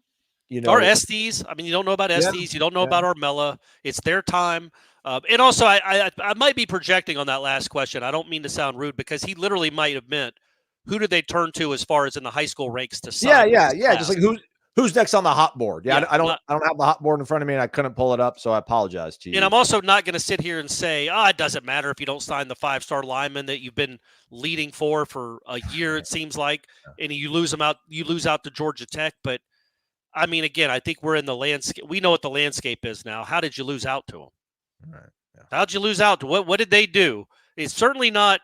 Estes. I mean, you don't know about Estes. You don't know about Armella. It's their time. And also, I might be projecting on that last question. I don't mean to sound rude because he literally might have meant who did they turn to as far as in the high school ranks to sign? Yeah. Just like who's next on the hot board? Yeah, I don't have the hot board in front of me, and I couldn't pull it up, so I apologize to you. And I'm also not going to sit here and say, it doesn't matter if you don't sign the 5-star lineman that you've been leading for a year. It seems like, and you lose out to Georgia Tech. But I mean, again, I think we're in the landscape. We know what the landscape is now. How did you lose out to them? Right. Yeah. How'd you lose out to what did they do? It's certainly not.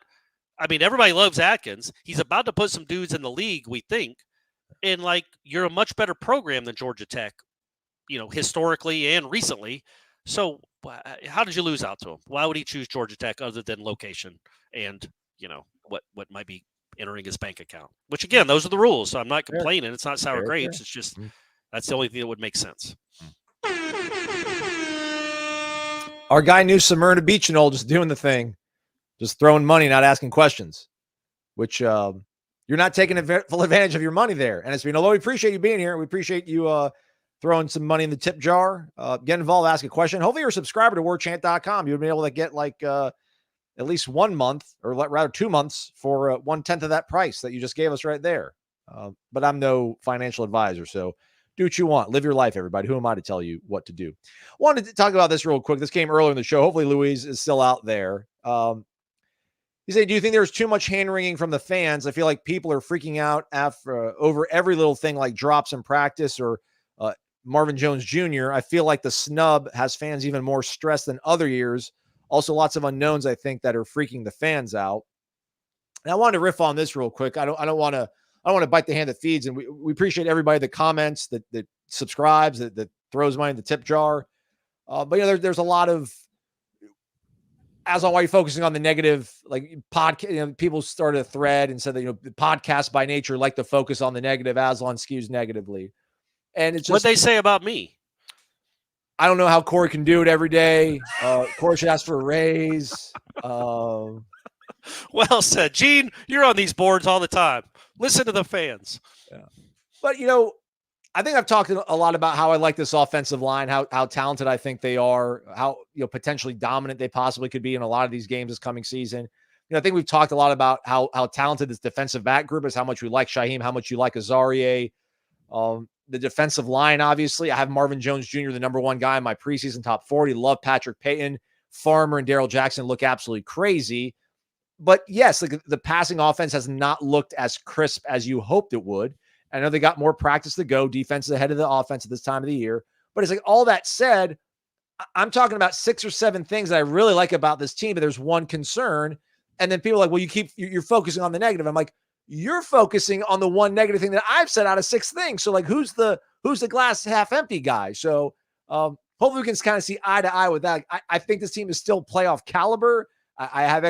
I mean, everybody loves Atkins. He's about to put some dudes in the league, we think. And, you're a much better program than Georgia Tech, historically and recently. So how did you lose out to him? Why would he choose Georgia Tech other than location and, what might be entering his bank account? Which, again, those are the rules. So I'm not complaining. It's not sour grapes. It's just that's the only thing that would make sense. Our guy knew Smyrna Beach and all just doing the thing, just throwing money, not asking questions, which you're not taking full advantage of your money there. And it's been, although we appreciate you being here, we appreciate you throwing some money in the tip jar. Get involved, ask a question. Hopefully you're a subscriber to warchant.com. You'll be able to get at least 1 month, or rather 2 months, for 1/10 of that price that you just gave us right there. But I'm no financial advisor, so do what you want. Live your life, everybody. Who am I to tell you what to do? Wanted to talk about this real quick. This came earlier in the show. Hopefully Louise is still out there. He said, do you think there's too much hand-wringing from the fans? I feel like people are freaking out over every little thing, like drops in practice or Marvin Jones Jr. I feel like the snub has fans even more stressed than other years. Also, lots of unknowns, I think, that are freaking the fans out. And I wanted to riff on this real quick. I don't want to bite the hand that feeds. And we appreciate everybody that comments, that subscribes, that throws money in the tip jar. But there's a lot of, as on why you're focusing on the negative, like podcast, people started a thread and said that, podcasts by nature like to focus on the negative. Aslan skews negatively. And it's just, what'd they say about me? I don't know how Corey can do it every day. Corey should ask for a raise. Well said, Gene. You're on these boards all the time. Listen to the fans. Yeah. But, I think I've talked a lot about how I like this offensive line, how talented I think they are, how potentially dominant they possibly could be in a lot of these games this coming season. I think we've talked a lot about how talented this defensive back group is, how much we like Shaheem, how much you like Azarie. The defensive line, obviously, I have Marvin Jones Jr., the number 1 guy in my preseason top 40. Love Patrick Payton. Farmer and Daryl Jackson look absolutely crazy. But yes, the passing offense has not looked as crisp as you hoped it would. I know they got more practice to go. Defense is ahead of the offense at this time of the year. But it's like, all that said, I'm talking about 6 or 7 things that I really like about this team, but there's one concern. And then people are like, well, you're focusing on the negative. I'm like, you're focusing on the one negative thing that I've said out of 6 things. So who's the glass half empty guy? So hopefully we can kind of see eye to eye with that. I think this team is still playoff caliber. I have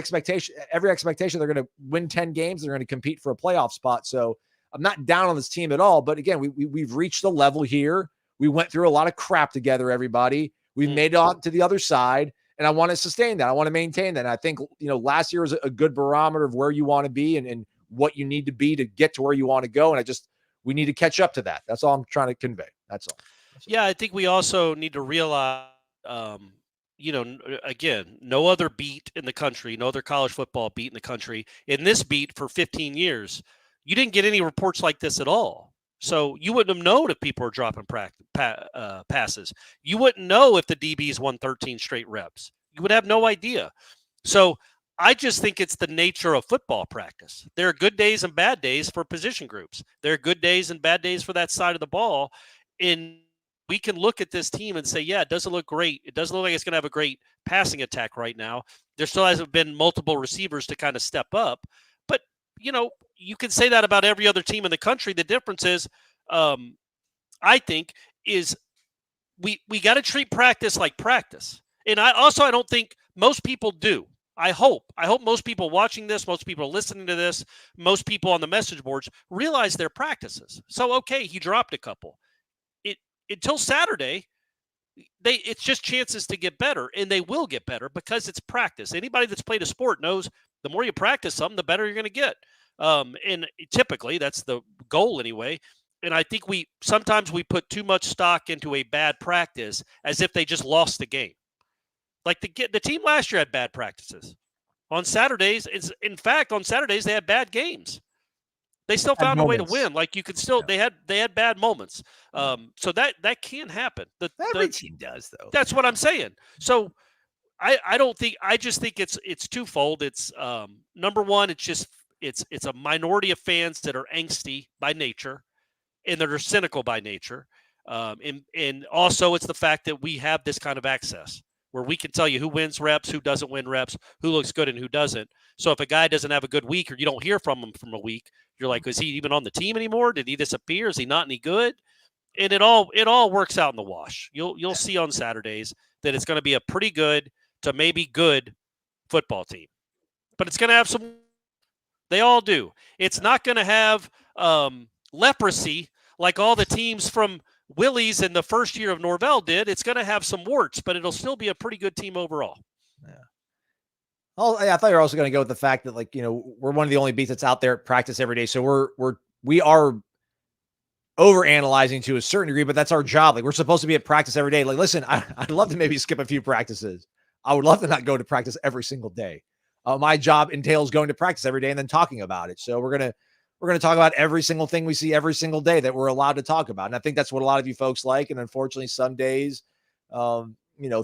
every expectation they're going to win 10 games. They're going to compete for a playoff spot. So I'm not down on this team at all. But again, we've reached a level here. We went through a lot of crap together, everybody. We've made it on to the other side. And I want to sustain that. I want to maintain that. And I think, last year was a good barometer of where you want to be and what you need to be to get to where you want to go. And we need to catch up to that. That's all I'm trying to convey. That's all. Yeah, I think we also need to realize, again, no other beat in the country, no other college football beat in the country. In this beat for 15 years, you didn't get any reports like this at all. So you wouldn't have known if people were dropping passes. You wouldn't know if the DBs won 13 straight reps. You would have no idea. So I just think it's the nature of football practice. There are good days and bad days for position groups. There are good days and bad days for that side of the ball. And we can look at this team and say, yeah, it doesn't look great. It doesn't look like it's going to have a great passing attack right now. There still hasn't been multiple receivers to kind of step up. But, you can say that about every other team in the country. The difference is, I think, is we got to treat practice like practice. And I don't think most people do. I hope most people watching this, most people listening to this, most people on the message boards realize their practices. So, okay, he dropped a couple. Until Saturday, it's just chances to get better, and they will get better because it's practice. Anybody that's played a sport knows the more you practice something, the better you're going to get. And typically that's the goal anyway. And I think sometimes we put too much stock into a bad practice as if they just lost the game. Like the team last year had bad practices. On Saturdays, in fact, on Saturdays they had bad games. They still found a way to win. Like you could still, they had bad moments. So that can happen. Every team does, though. That's what I'm saying. So I just think it's twofold. It's number one, it's a minority of fans that are angsty by nature and that are cynical by nature. And also it's the fact that we have this kind of access where we can tell you who wins reps, who doesn't win reps, who looks good and who doesn't. So if a guy doesn't have a good week or you don't hear from him from a week, you're like, is he even on the team anymore? Did he disappear? Is he not any good? And it all works out in the wash. You'll see on Saturdays that it's going to be a pretty good to maybe good football team. But it's going to have some – they all do. It's not going to have leprosy like all the teams from – Willie's in the first year of Norvell did. It's going to have some warts, but it'll still be a pretty good team overall. Yeah. Oh, I thought you were also going to go with the fact that, like, we're one of the only beats that's out there at practice every day. So we are overanalyzing to a certain degree, but that's our job. Like, we're supposed to be at practice every day. Like, listen, I'd love to maybe skip a few practices. I would love to not go to practice every single day. My job entails going to practice every day and then talking about it. So we're going to talk about every single thing we see every single day that we're allowed to talk about. And I think that's what a lot of you folks like. And unfortunately, some days,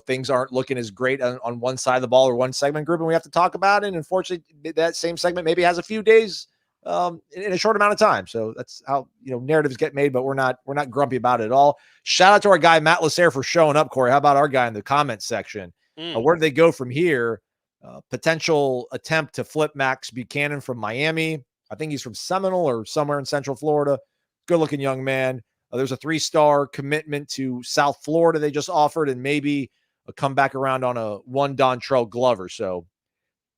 things aren't looking as great on one side of the ball or one segment group, and we have to talk about it. And unfortunately, that same segment maybe has a few days in a short amount of time. So that's how, narratives get made, but we're not grumpy about it at all. Shout out to our guy, Matt Lasser, for showing up, Corey. How about our guy in the comments section? Where do they go from here? Potential attempt to flip Max Buchanan from Miami. I think he's from Seminole or somewhere in Central Florida. Good-looking young man. There's a 3-star commitment to South Florida they just offered, and maybe a comeback around on a one Dontrell Glover. So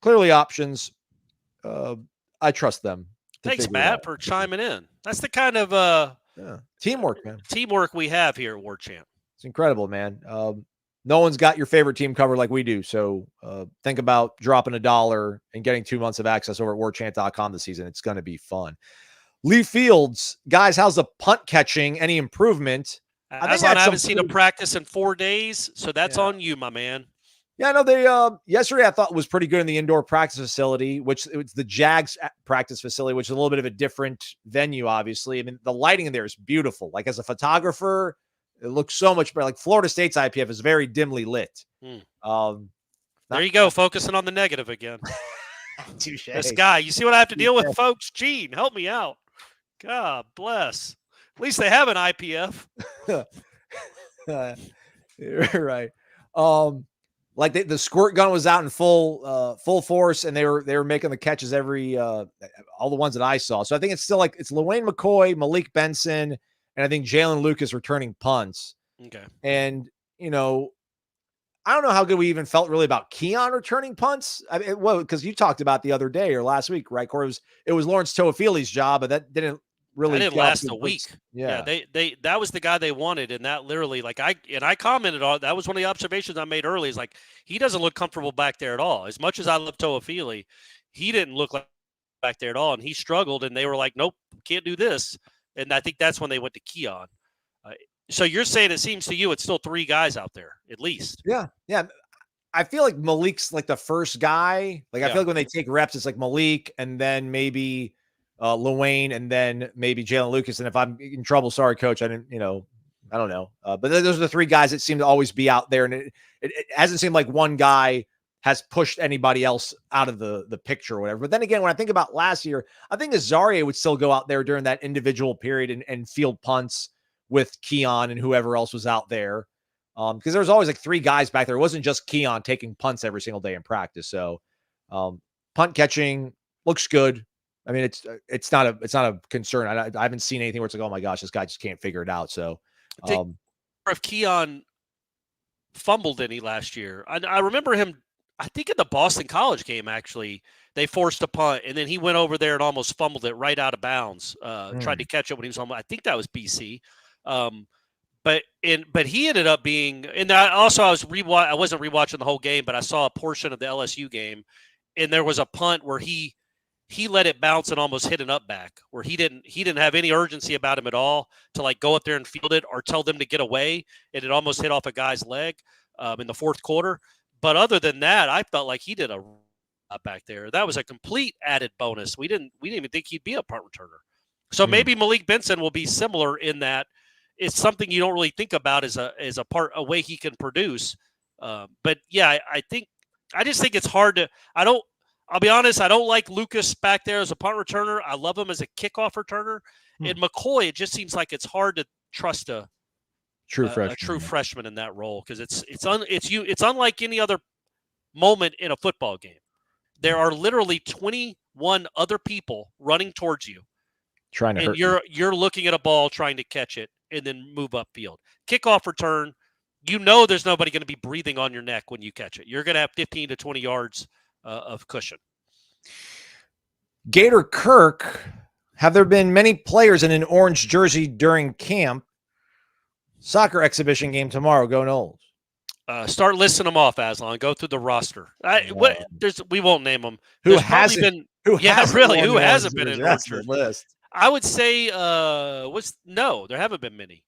clearly options. I trust them. Thanks, Matt, for chiming in. That's the kind of teamwork, man. Teamwork we have here at Warchant. It's incredible, man. No one's got your favorite team covered like we do. So think about dropping $1 and getting 2 months of access over at warchant.com this season. It's going to be fun. Lee Fields, guys, how's the punt catching? Any improvement? I haven't seen a practice in 4 days, so that's on you, my man. Yeah, no, they yesterday I thought was pretty good in the indoor practice facility, which it's the Jags practice facility, which is a little bit of a different venue, obviously. I mean, the lighting in there is beautiful. Like, as a photographer, it looks so much better. Like, Florida State's IPF is very dimly lit. There you go, focusing on the negative again. Touche. This guy, you see what I have to deal with, folks? Gene, help me out. God bless. At least they have an IPF. You're right. Like the squirt gun was out in full force, and they were making the catches every all the ones that I saw. So I think it's still like it's LaWayne McCoy, Malik Benson, and I think Jaylin Lucas returning punts. Okay. And I don't know how good we even felt really about Keon returning punts. I mean, because you talked about the other day or last week, right, Corey? It was Lawrence Toafili's job, but that didn't really last a week. Yeah, they that was the guy they wanted, and that literally, like I commented on, that was one of the observations I made early. Is like, he doesn't look comfortable back there at all. As much as I love Toafili, he didn't look like back there at all, and he struggled. And they were like, nope, can't do this. And I think that's when they went to Keon. So you're saying it seems to you it's still 3 guys out there at least? Yeah. I feel like Malik's like the first guy. Like, I feel like when they take reps, it's like Malik and then maybe LaWayne and then maybe Jaylin Lucas. And if I'm in trouble, sorry, coach, I didn't, I don't know. But those are the 3 guys that seem to always be out there. And it hasn't seemed like one guy has pushed anybody else out of the picture or whatever. But then again, when I think about last year, I think Azaria would still go out there during that individual period and field punts with Keon and whoever else was out there. Because there was always like 3 guys back there. It wasn't just Keon taking punts every single day in practice. So punt catching looks good. I mean, it's not a concern. I haven't seen anything where it's like, oh my gosh, this guy just can't figure it out. So if Keon fumbled any last year, I remember him, I think in the Boston College game, actually, they forced a punt, and then he went over there and almost fumbled it right out of bounds. Tried to catch it when he was on. I think that was BC. But he ended up being, and I wasn't rewatching the whole game, but I saw a portion of the LSU game, and there was a punt where he let it bounce and almost hit an up back, where he didn't have any urgency about him at all to like go up there and field it or tell them to get away, and it almost hit off a guy's leg in the fourth quarter. But other than that, I felt like he did a lot back there. That was a complete added bonus. We didn't even think he'd be a punt returner. So maybe Malik Benson will be similar in that it's something you don't really think about as a way he can produce. But yeah, I just think it's hard to. I'll be honest, I don't like Lucas back there as a punt returner. I love him as a kickoff returner. And McCoy, it just seems like it's hard to trust a true freshman in that role because it's unlike any other moment in a football game. There are literally 21 other people running towards you, trying to hurt you. You're looking at a ball, trying to catch it, and then move upfield. Kickoff return, there's nobody going to be breathing on your neck when you catch it. You're going to have 15 to 20 yards of cushion. Gator Kirk, have there been many players in an orange jersey during camp? Soccer exhibition game tomorrow. Go Noles. Start listing them off, Aslan. Go through the roster. We won't name them. Who hasn't been in an orange jersey? List. I would say there haven't been many.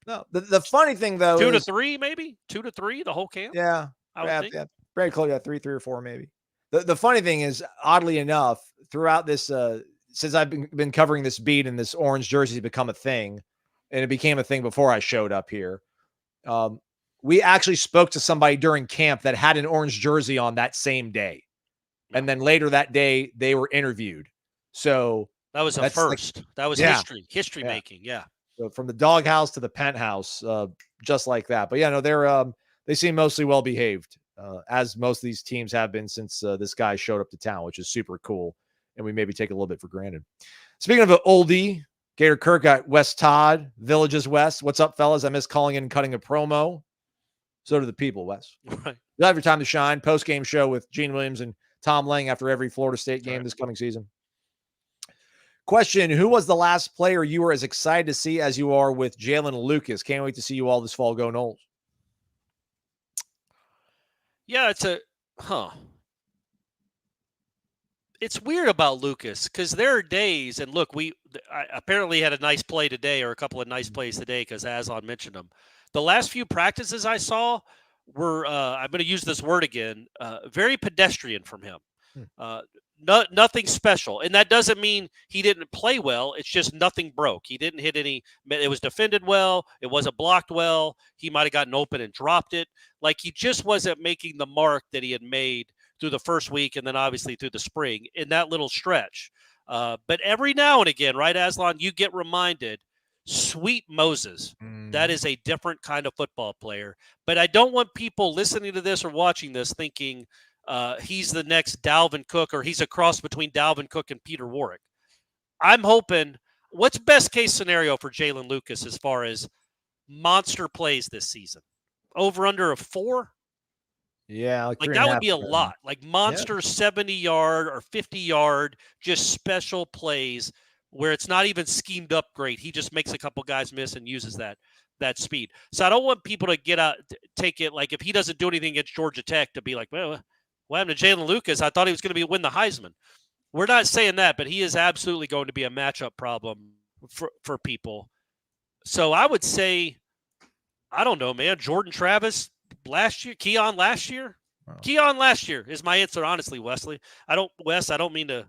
No. The funny thing though, 2 to 3 maybe 2 to 3 the whole camp. Yeah, I would think. Yeah, very close. Yeah, 3 or 4 maybe. The funny thing is, oddly enough, throughout this, since I've been covering this beat and this orange jersey has become a thing, and it became a thing before I showed up here. We actually spoke to somebody during camp that had an orange jersey on that same day. And then later that day, they were interviewed. So that was a first. That was history making. Yeah. So from the doghouse to the penthouse, just like that. But yeah, no, they seem mostly well behaved, as most of these teams have been since this guy showed up to town, which is super cool. And we maybe take a little bit for granted. Speaking of an oldie, Gator Kirk got West Todd, Villages West. What's up, fellas? I miss calling in and cutting a promo. So do the people, Wes. Right. You'll have your time to shine. Post-game show with Gene Williams and Tom Lang after every Florida State game this coming season. Question, who was the last player you were as excited to see as you are with Jaylin Lucas? Can't wait to see you all this fall. Go Noles. Yeah, it's weird about Lucas because there are days, and look, I apparently had a nice play today or a couple of nice plays today because Aslan mentioned them. The last few practices I saw were, I'm going to use this word again, very pedestrian from him. Nothing special. And that doesn't mean he didn't play well. It's just nothing broke. He didn't hit any. It was defended well. It wasn't blocked well. He might have gotten open and dropped it. Like he just wasn't making the mark that he had made through the first week and then obviously through the spring in that little stretch. But every now and again, right, Aslan, you get reminded, sweet Moses, that is a different kind of football player. But I don't want people listening to this or watching this thinking he's the next Dalvin Cook or he's a cross between Dalvin Cook and Peter Warrick. I'm hoping, what's best case scenario for Jaylin Lucas as far as monster plays this season? Over under a 4? Yeah, like that would be a lot. Like monster 70-yard or 50-yard, just special plays where it's not even schemed up great. He just makes a couple guys miss and uses that speed. So I don't want people to take it like if he doesn't do anything against Georgia Tech to be like, well, what happened to Jaylin Lucas? I thought he was going to win the Heisman. We're not saying that, but he is absolutely going to be a matchup problem for people. So I would say, I don't know, man, Jordan Travis last year, Keon last year. Wow. Keon last year is my answer, honestly, Wesley. I don't mean to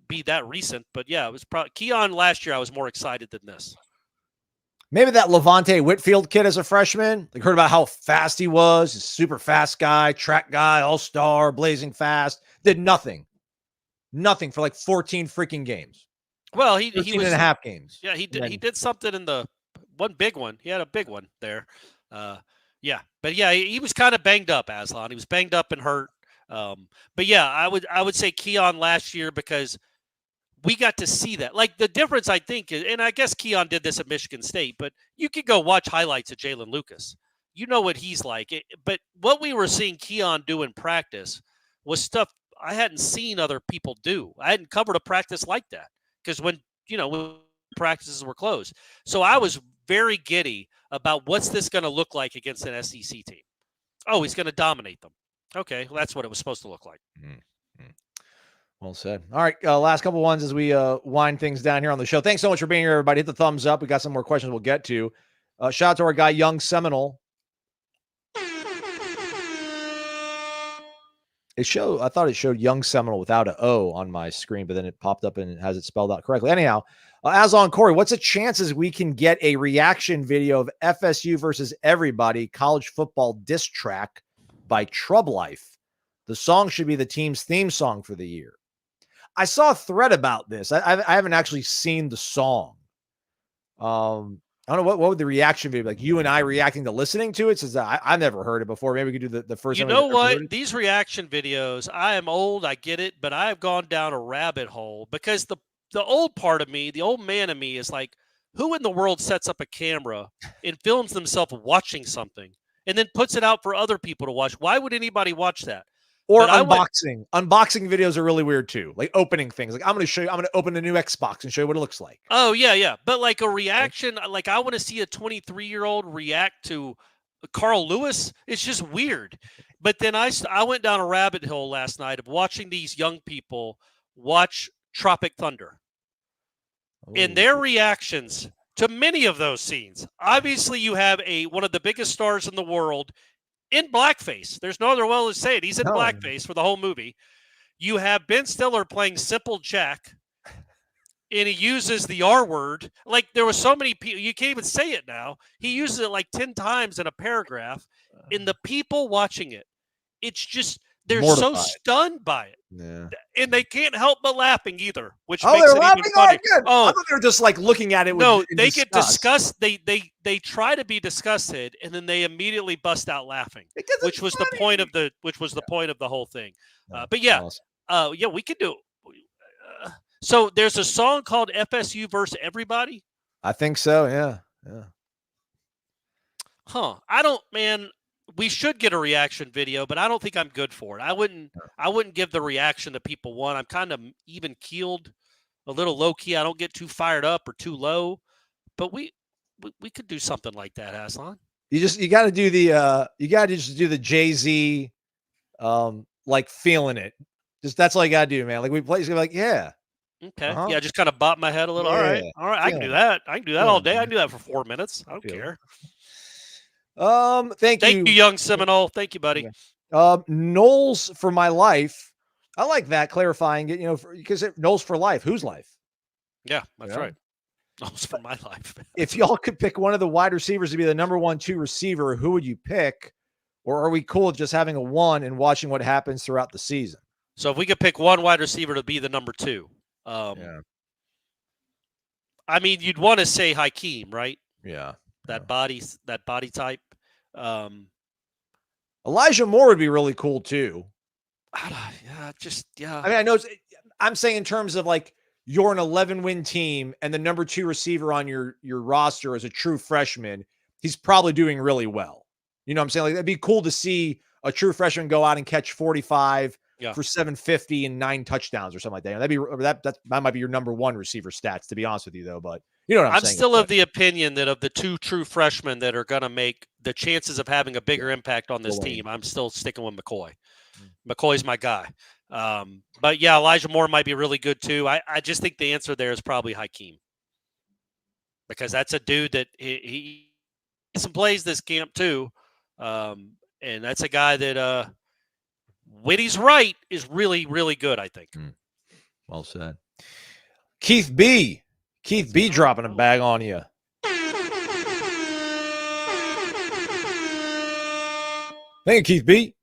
be that recent, but yeah, it was probably Keon last year. I was more excited than this. Maybe that Levante Whitfield kid as a freshman. Like heard about how fast he was. He's a super fast guy, track guy, all-star, blazing fast. Did nothing for like 14 freaking games. Well, he was 13 and a half games. Yeah, he did something in the one big one. He had a big one there. Yeah, but yeah, he was kind of banged up, Aslan. He was banged up and hurt. But yeah, I would say Keon last year because we got to see that. Like the difference, I think, and I guess Keon did this at Michigan State, but you could go watch highlights of Jaylin Lucas. You know what he's like. But what we were seeing Keon do in practice was stuff I hadn't seen other people do. I hadn't covered a practice like that because when practices were closed. So I was very giddy about what's this going to look like against an SEC team. Oh, he's going to dominate them. Okay, well, that's what it was supposed to look like. Mm-hmm. Well said. All right, last couple ones as we wind things down here on the show. Thanks so much for being here, everybody. Hit the thumbs up. We got some more questions we'll get to. Shout out to our guy, Young Seminole. I thought it showed Young Seminole without an O on my screen, but then it popped up and it has it spelled out correctly. Anyhow, as on Corey, what's the chances we can get a reaction video of FSU versus everybody college football diss track by Trub Life? The song should be the team's theme song for the year. I saw a thread about this. I haven't actually seen the song. I don't know what would the reaction be like. You and I reacting to listening to it, since I never heard it before. Maybe we could do the first. You know what? These reaction videos. I am old. I get it, but I have gone down a rabbit hole because the old part of me, the old man of me, is like, who in the world sets up a camera and films themselves watching something and then puts it out for other people to watch? Why would anybody watch that? Or unboxing. Unboxing videos are really weird too. Like opening things. Like I'm going to open a new Xbox and show you what it looks like. Oh, yeah. But like a reaction, like I want to see a 23-year-old react to Carl Lewis. It's just weird. But then I went down a rabbit hole last night of watching these young people watch Tropic Thunder. And their reactions to many of those scenes. Obviously, you have one of the biggest stars in the world in blackface. There's no other way to say it. He's in blackface for the whole movie. You have Ben Stiller playing Simple Jack, and he uses the R word. Like, there were so many people, you can't even say it now. He uses it like 10 times in a paragraph. And the people watching it, it's just, they're mortified. So stunned by it. Yeah. And they can't help but laughing either, which makes it even funny. I thought they were just like looking at it. No, they get disgust. They try to be disgusted, and then they immediately bust out laughing, which was the point of the point of the whole thing. But yeah, awesome. We could do. So there's a song called FSU versus Everybody. I think so. Yeah. Huh? I don't, man. We should get a reaction video, but I don't think I'm good for it. I wouldn't give the reaction that people want. I'm kind of even keeled, a little low key. I don't get too fired up or too low, but we could do something like that, Aslan. You got to do the Jay-Z, like feeling it. Just that's all you got to do, man. Like we play, like yeah. Okay. Yeah, just kind of bop my head a little. Yeah. All right. I can do that. I can do that all day. I can do that for 4 minutes. I don't care. Thank you, young Seminole. Thank you, buddy. Noles for my life. I like that clarifying it, because Noles for life. Whose life? Yeah, that's right. Noles for my life. If y'all could pick one of the wide receivers to be the number 1-2 receiver, who would you pick? Or are we cool with just having a 1 and watching what happens throughout the season? So if we could pick one wide receiver to be the number 2, I mean, you'd want to say Hakeem, right? Yeah. That body type. Elijah Moore would be really cool too. Yeah. I mean, I know I'm saying in terms of like you're an 11-win team and the number 2 receiver on your roster is a true freshman. He's probably doing really well. You know what I'm saying? Like that'd be cool to see a true freshman go out and catch 45 for 750 and 9 touchdowns or something like that. That might be your number 1 receiver stats, to be honest with you, though. But you know what I'm saying. I'm still of the opinion that of the 2 true freshmen that are going to make the chances of having a bigger impact on this team, I'm still sticking with McCoy. McCoy's my guy. But yeah, Elijah Moore might be really good too. I just think the answer there is probably Hakeem, because that's a dude that he some plays this camp too, and that's a guy that when he's right is really, really good, I think. Well said. Keith B dropping a bag on you. Thank you, Keith B.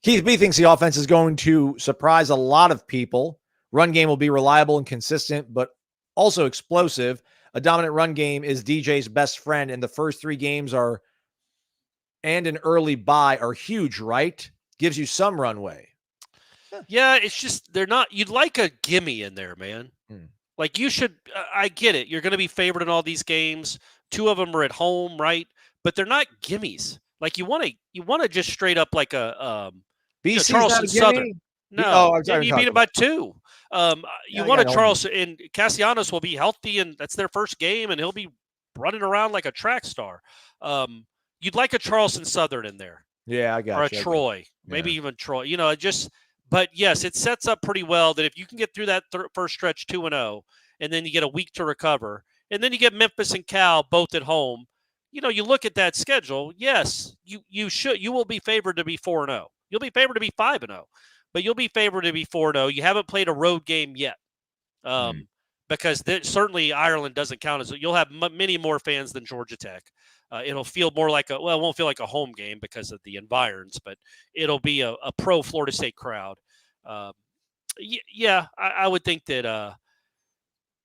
Keith B thinks the offense is going to surprise a lot of people. Run game will be reliable and consistent, but also explosive. A dominant run game is DJ's best friend, and the first 3 games and an early bye are huge, right? Gives you some runway. Yeah, it's just they're not. You'd like a gimme in there, man. Like you should. I get it. You're going to be favored in all these games. 2 of them are at home, right? But they're not gimmies. Like you want to just straight up like a Charleston Southern. No, you beat them by 2. You want a Charleston, and Castellanos will be healthy, and that's their first game, and he'll be running around like a track star. You'd like a Charleston Southern in there. Yeah, I got or a Troy, maybe even Troy. But yes, it sets up pretty well that if you can get through that first stretch 2-0, and then you get a week to recover, and then you get Memphis and Cal both at home. You look at that schedule. Yes, you will be favored to be 4-0. You'll be favored to be 5-0, but you'll be favored to be 4-0. You haven't played a road game yet. Because certainly Ireland doesn't count as you'll have many more fans than Georgia Tech. It'll feel more like it won't feel like a home game because of the environs, but it'll be a pro Florida State crowd. I would think that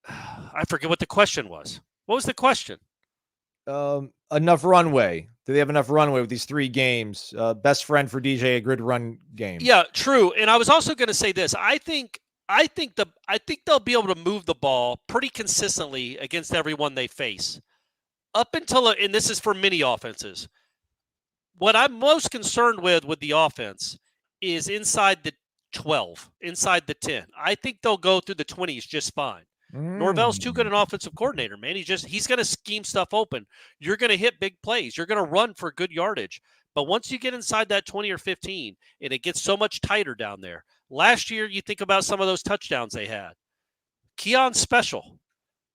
I forget what the question was. What was the question? Enough runway. Do they have enough runway with these 3 games? Best friend for DJ, a grid run game. Yeah, true. And I was also going to say this. I think they'll be able to move the ball pretty consistently against everyone they face. Up until, and this is for many offenses, what I'm most concerned with the offense is inside the 12, inside the 10. I think they'll go through the 20s just fine. Norvell's too good an offensive coordinator, man. He's going to scheme stuff open. You're going to hit big plays. You're going to run for good yardage. But once you get inside that 20 or 15, and it gets so much tighter down there. Last year, you think about some of those touchdowns they had. Keon's special.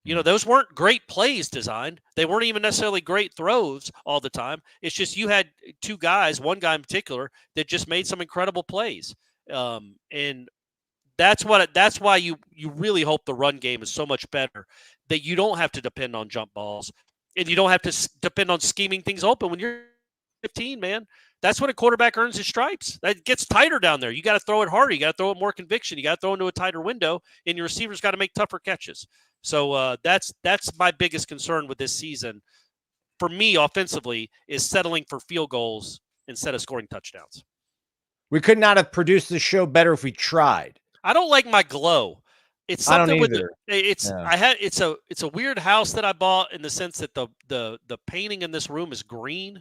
Those weren't great plays designed. They weren't even necessarily great throws all the time. It's just you had 2 guys, one guy in particular, that just made some incredible plays. And that's why you really hope the run game is so much better that you don't have to depend on jump balls and you don't have to depend on scheming things open when you're 15, man. That's when a quarterback earns his stripes. That gets tighter down there. You got to throw it harder. You got to throw it more conviction. You got to throw into a tighter window, and your receivers got to make tougher catches. So that's my biggest concern with this season. For me, offensively, is settling for field goals instead of scoring touchdowns. We could not have produced this show better if we tried. I don't like my glow. It's something with it's a weird house that I bought in the sense that the painting in this room is green.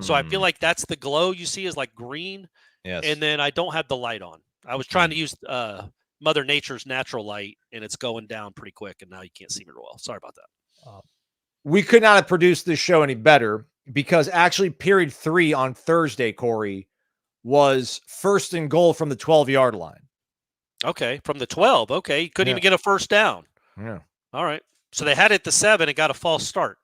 So I feel like that's the glow you see is like green. Yes. And then I don't have the light on. I was trying to use Mother Nature's natural light, and it's going down pretty quick, and now you can't see me real well. Sorry about that. We could not have produced this show any better because actually period 3 on Thursday, Corey, was 1st and goal from the 12-yard line. Okay, from the 12. Okay, you couldn't even get a first down. Yeah. All right. So they had it at the 7 and got a false start.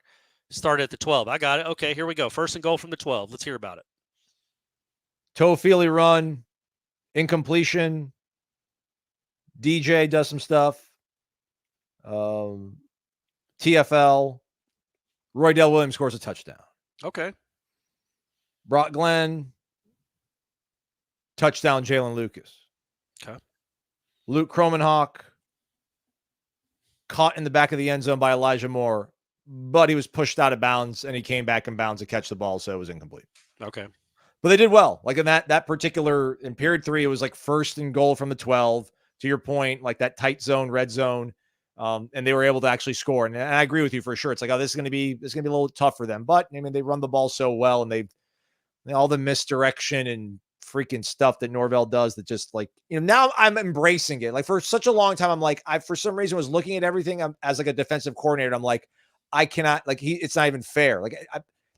Started at the 12. I got it. Okay, here we go. 1st and goal from the 12. Let's hear about it. Toe-feely run, incompletion. DJ does some stuff. TFL. Roydell Williams scores a touchdown. Okay. Brock Glenn. Touchdown, Jaylin Lucas. Okay. Luke Kromenhoek. Caught in the back of the end zone by Elijah Moore, but he was pushed out of bounds, and he came back in bounds to catch the ball, so it was incomplete. Okay. But they did well. Like in that particular, in period 3, it was like 1st and goal from the 12. To your point, like that tight zone, red zone, and they were able to actually score. And I agree with you for sure. It's like, oh, this is going to be a little tough for them. But I mean, they run the ball so well, and all the misdirection and freaking stuff that Norvell does that just like, now I'm embracing it. Like for such a long time, I'm like, I for some reason was looking at everything as like a defensive coordinator. I'm like, I cannot, like it's not even fair. Like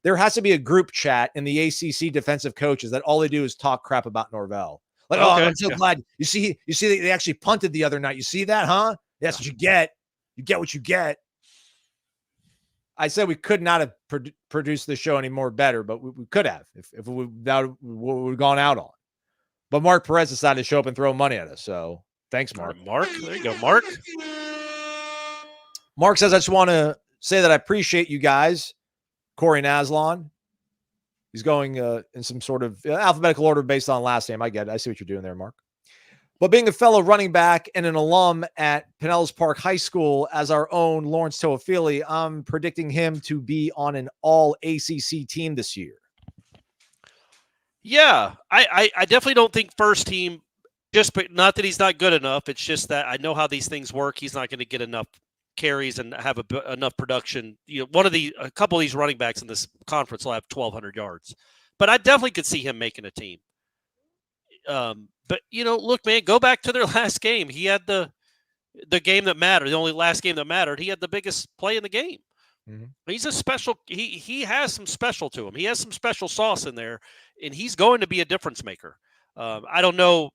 there has to be a group chat in the ACC defensive coaches that all they do is talk crap about Norvell. Like, okay, I'm so glad. You see they actually punted the other night. You see that, huh? That's what you get. You get what you get. I said we could not have produced the show any more better, but we could have if we would have gone out on. But Mark Perez decided to show up and throw money at us. So thanks, Mark. Mark, there you go, Mark. Mark says, I just want to say that I appreciate you guys. Corey Naslon. He's going in some sort of alphabetical order based on last name. I get it. I see what you're doing there, Mark. But being a fellow running back and an alum at Pinellas Park High School as our own Lawrence Toafili, I'm predicting him to be on an all-ACC team this year. Yeah, I definitely don't think first team, but not that he's not good enough. It's just that I know how these things work. He's not going to get enough carries and have enough production. A couple of these running backs in this conference will have 1,200 yards. But I definitely could see him making a team. But look, man, go back to their last game. He had the game that mattered, the only last game that mattered. He had the biggest play in the game. Mm-hmm. He's a special. He has some special to him. He has some special sauce in there, and he's going to be a difference maker. I don't know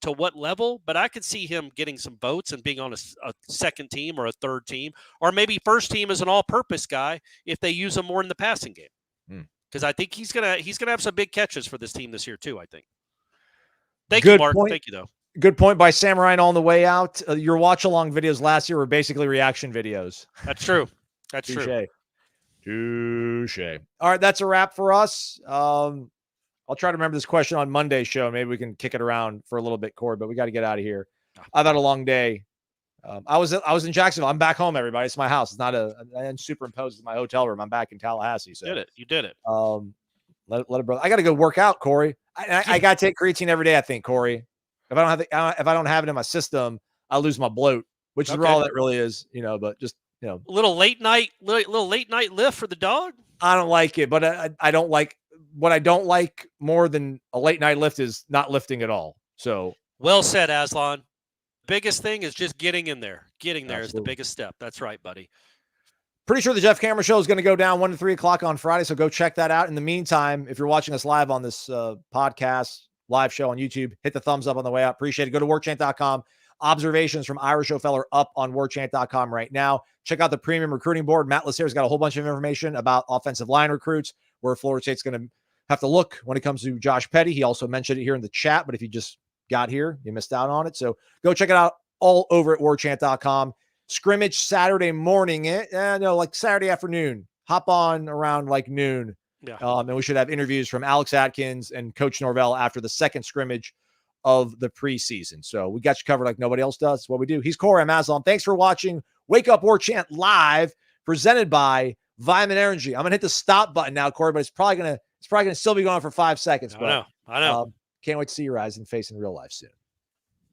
to what level, but I could see him getting some votes and being on a second team or a third team, or maybe first team as an all-purpose guy if they use him more in the passing game. Because I think he's gonna have some big catches for this team this year too. I think. Thank you, Good Mark. point. Thank you, though. Good point by Samurai on the way out. Your watch-along videos last year were basically reaction videos. That's true. That's true. Touche. All right, that's a wrap for us. I'll try to remember this question on Monday's show. Maybe we can kick it around for a little bit, Corey, but we got to get out of here. I've had a long day. I was in Jacksonville. I'm back home, everybody. It's my house. It's not I didn't superimpose in my hotel room. I'm back in Tallahassee. So You did it. Let it, brother. I got to go work out, Corey. I got to take creatine every day. I think, Corey. If I don't have it in my system, I lose my bloat, which is all that really is, But just a little late night lift for the dog. I don't like it, but I don't like what I don't like more than a late night lift is not lifting at all. So well said, Aslan. Biggest thing is just getting in there. Getting there is the Absolutely. biggest step. That's right, buddy. Pretty sure the Jeff Cameron show is going to go down 1 to 3 o'clock on Friday. So go check that out. In the meantime, if you're watching us live on this podcast, live show on YouTube, hit the thumbs up on the way out. Appreciate it. Go to warchant.com. Observations from Irish O'Feller up on warchant.com right now. Check out the premium recruiting board. Matt Lasser's got a whole bunch of information about offensive line recruits, where Florida State's going to have to look when it comes to Josh Petty. He also mentioned it here in the chat, but if you just got here, you missed out on it. So go check it out all over at warchant.com. Scrimmage Saturday morning, like Saturday afternoon. Hop on around like noon. Yeah. And we should have interviews from Alex Atkins and Coach Norvell after the second scrimmage of the preseason. So we got you covered like nobody else does. It's what we do. He's Corey. I'm Aslan. Thanks for watching Wake Up Warchant live, presented by Vitamin Energy. I'm gonna hit the stop button now, Corey, but it's probably gonna still be going for 5 seconds. I know. Can't wait to see your eyes and face in real life soon.